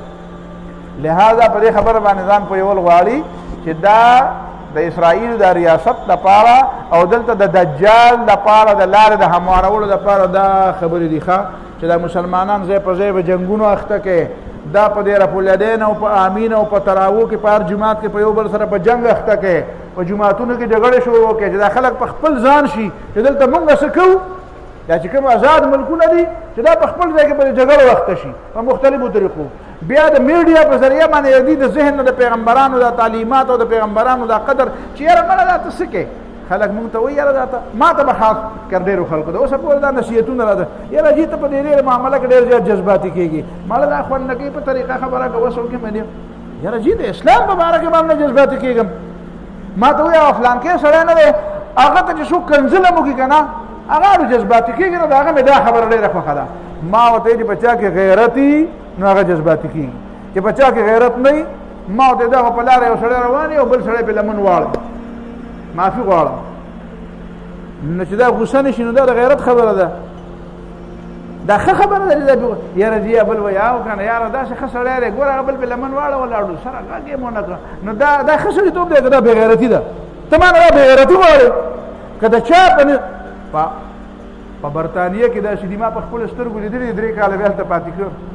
لہذا په دې خبره باندې ځان پوهول غواړي چې دا د اسرائیل د ریاست دپاره او دلته د دجال دپاره د لارې د هموارولو دپاره دا خبرې دي ښه چې دا مسلمانان ځای په ځای به جنګونو اخته کوي دا په دې رفالدین او په امین او په تراوو کې په هر جومات کې په یو بل سره په جنګ اخته کوي په جوماتونو کې جګړې شروع کوي چې دا خلک په خپل ځان شي چې دلته مونږ څه کوو دا چې کوم آزاد ملکونه دي چې دا په خپل ځای کې په جګړو اخته شي په مختلفو طریقو بیا د میډیا په ذریعه باندې د ذهن د پیغمبرانو د تعلیمات او د پیغمبرانو د قدر چې یاره مړه دا ته څه کوې خلک مونږ ته وایي یاره دا ته ما ته به خاص کر ډېرو خلکو ده اوسه پورې دا نصیحتونه راته یاره جي ته په دې ډېر معامله کې ډېر زیات جذباتي کېږي ماله دا خوند نه کوي په طریقه خبره کوه اوس وکړې مې یاره جي د اسلام په باره کې به هم نه جذباتي کېږم ما ته وایي فلانکې سړی نه دی هغه ته چې څوک کنځله مو کړي که نه هغه جذباتي کېږي نو د هغه مې دا خبره ډېره خوښه ده ما ورته چې په چا کې غیرت وي نو هغه جذباتي کېږي چې په چا کې غیرت نه وي ما ورته دغه په لاره یو سړی روان او بل سړی پې لمن واړوي معافي غواړم نو چې دا غوسه نه شي نو دا د غیرت خبره ده دا ښه خبره ده یاره جي بل وایي او که نه یاره داسې ښه سړی دی ګوره هغه بل پې لمن واړه ولاړو سره غږ یې مو نه کړه نو دا ښه سړیتوب دی که دا بېغیرتي ده ته ما نه دا بېغیرتي غواړې که د چا په برطانیه کې داسې دي ما په خپلو سترګو لیدلي 3 کاله بیا هلته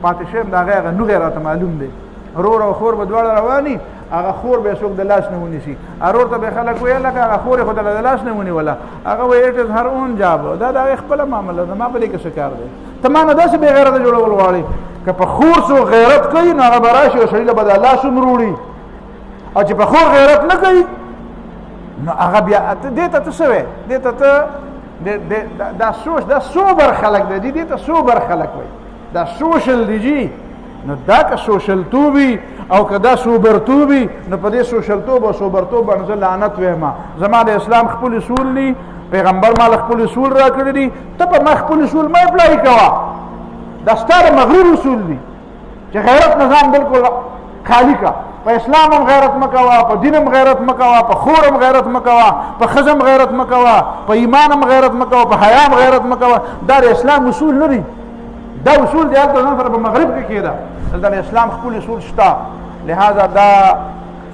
پاتې شویم د هغې هغه نوغې راته معلوم دی رور او خور به دواړه رواني هغه خور به څوک د لاس نه ونیسي ارور ته به خلک ویل لکه هغه خور یې خو د لاس نه ونیوله هغه وایي اټ از هر اون جاب دا د هغې خپله معامله ده ما په دې کې څه کار دی ته ما نه داسې بې غیرته جوړول غواړې که په خور څوک غیرت کوي نو هغه به راشي او سړي له به د لاس هم وروړي او چې په خور غیرت نه کوي نو هغه بیا دې ته ته څه وایې دې ته ته دا سوبر خلک دی دې ته سوبر خلک وایي دا سوشل دی جي نو دا که سوشل توبي او کدا سوبرتوبي نو په دې سوشلتوب او سوبرتوب باندې لعنت وېما زما د اسلام خپل اصول ني پیغمبر مال خپل اصول را کړی دي ته په مخ خپل اصول مې اپلای کوا دا ستاره مغرب اصول دي چې غیرت نظام بالکل خالی کا په اسلام هم غیرت مکوا په دین هم غیرت مکوا په خور هم غیرت مکوا په خزم غیرت مکوا په ایمان هم غیرت مکوا په حیا هم غیرت مکوا دا د اسلام اصول نه دي دا اصول دی هغه نن په مغرب کې کېده دا د اسلام خپل اصول شته لہذا دا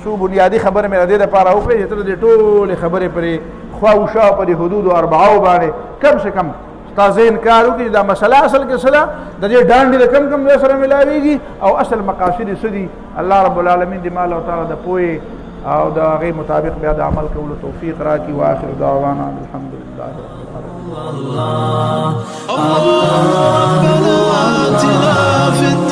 سو بنیادی خبره مې د دې لپاره وکړې چې د ټول خبره پرې خوا او شا په حدود او اربعو باندې کم سے کم تازه انکار وکړي دا مسله اصل کې سره د دې ډانډې د کم کم سره ملاويږي او اصل مقاصد سدي الله رب العالمین دې مال او تعالی د پوي او دا غي مطابق بیا د عمل کولو توفیق راکړي واخر دعوانا الحمدلله رب العالمين.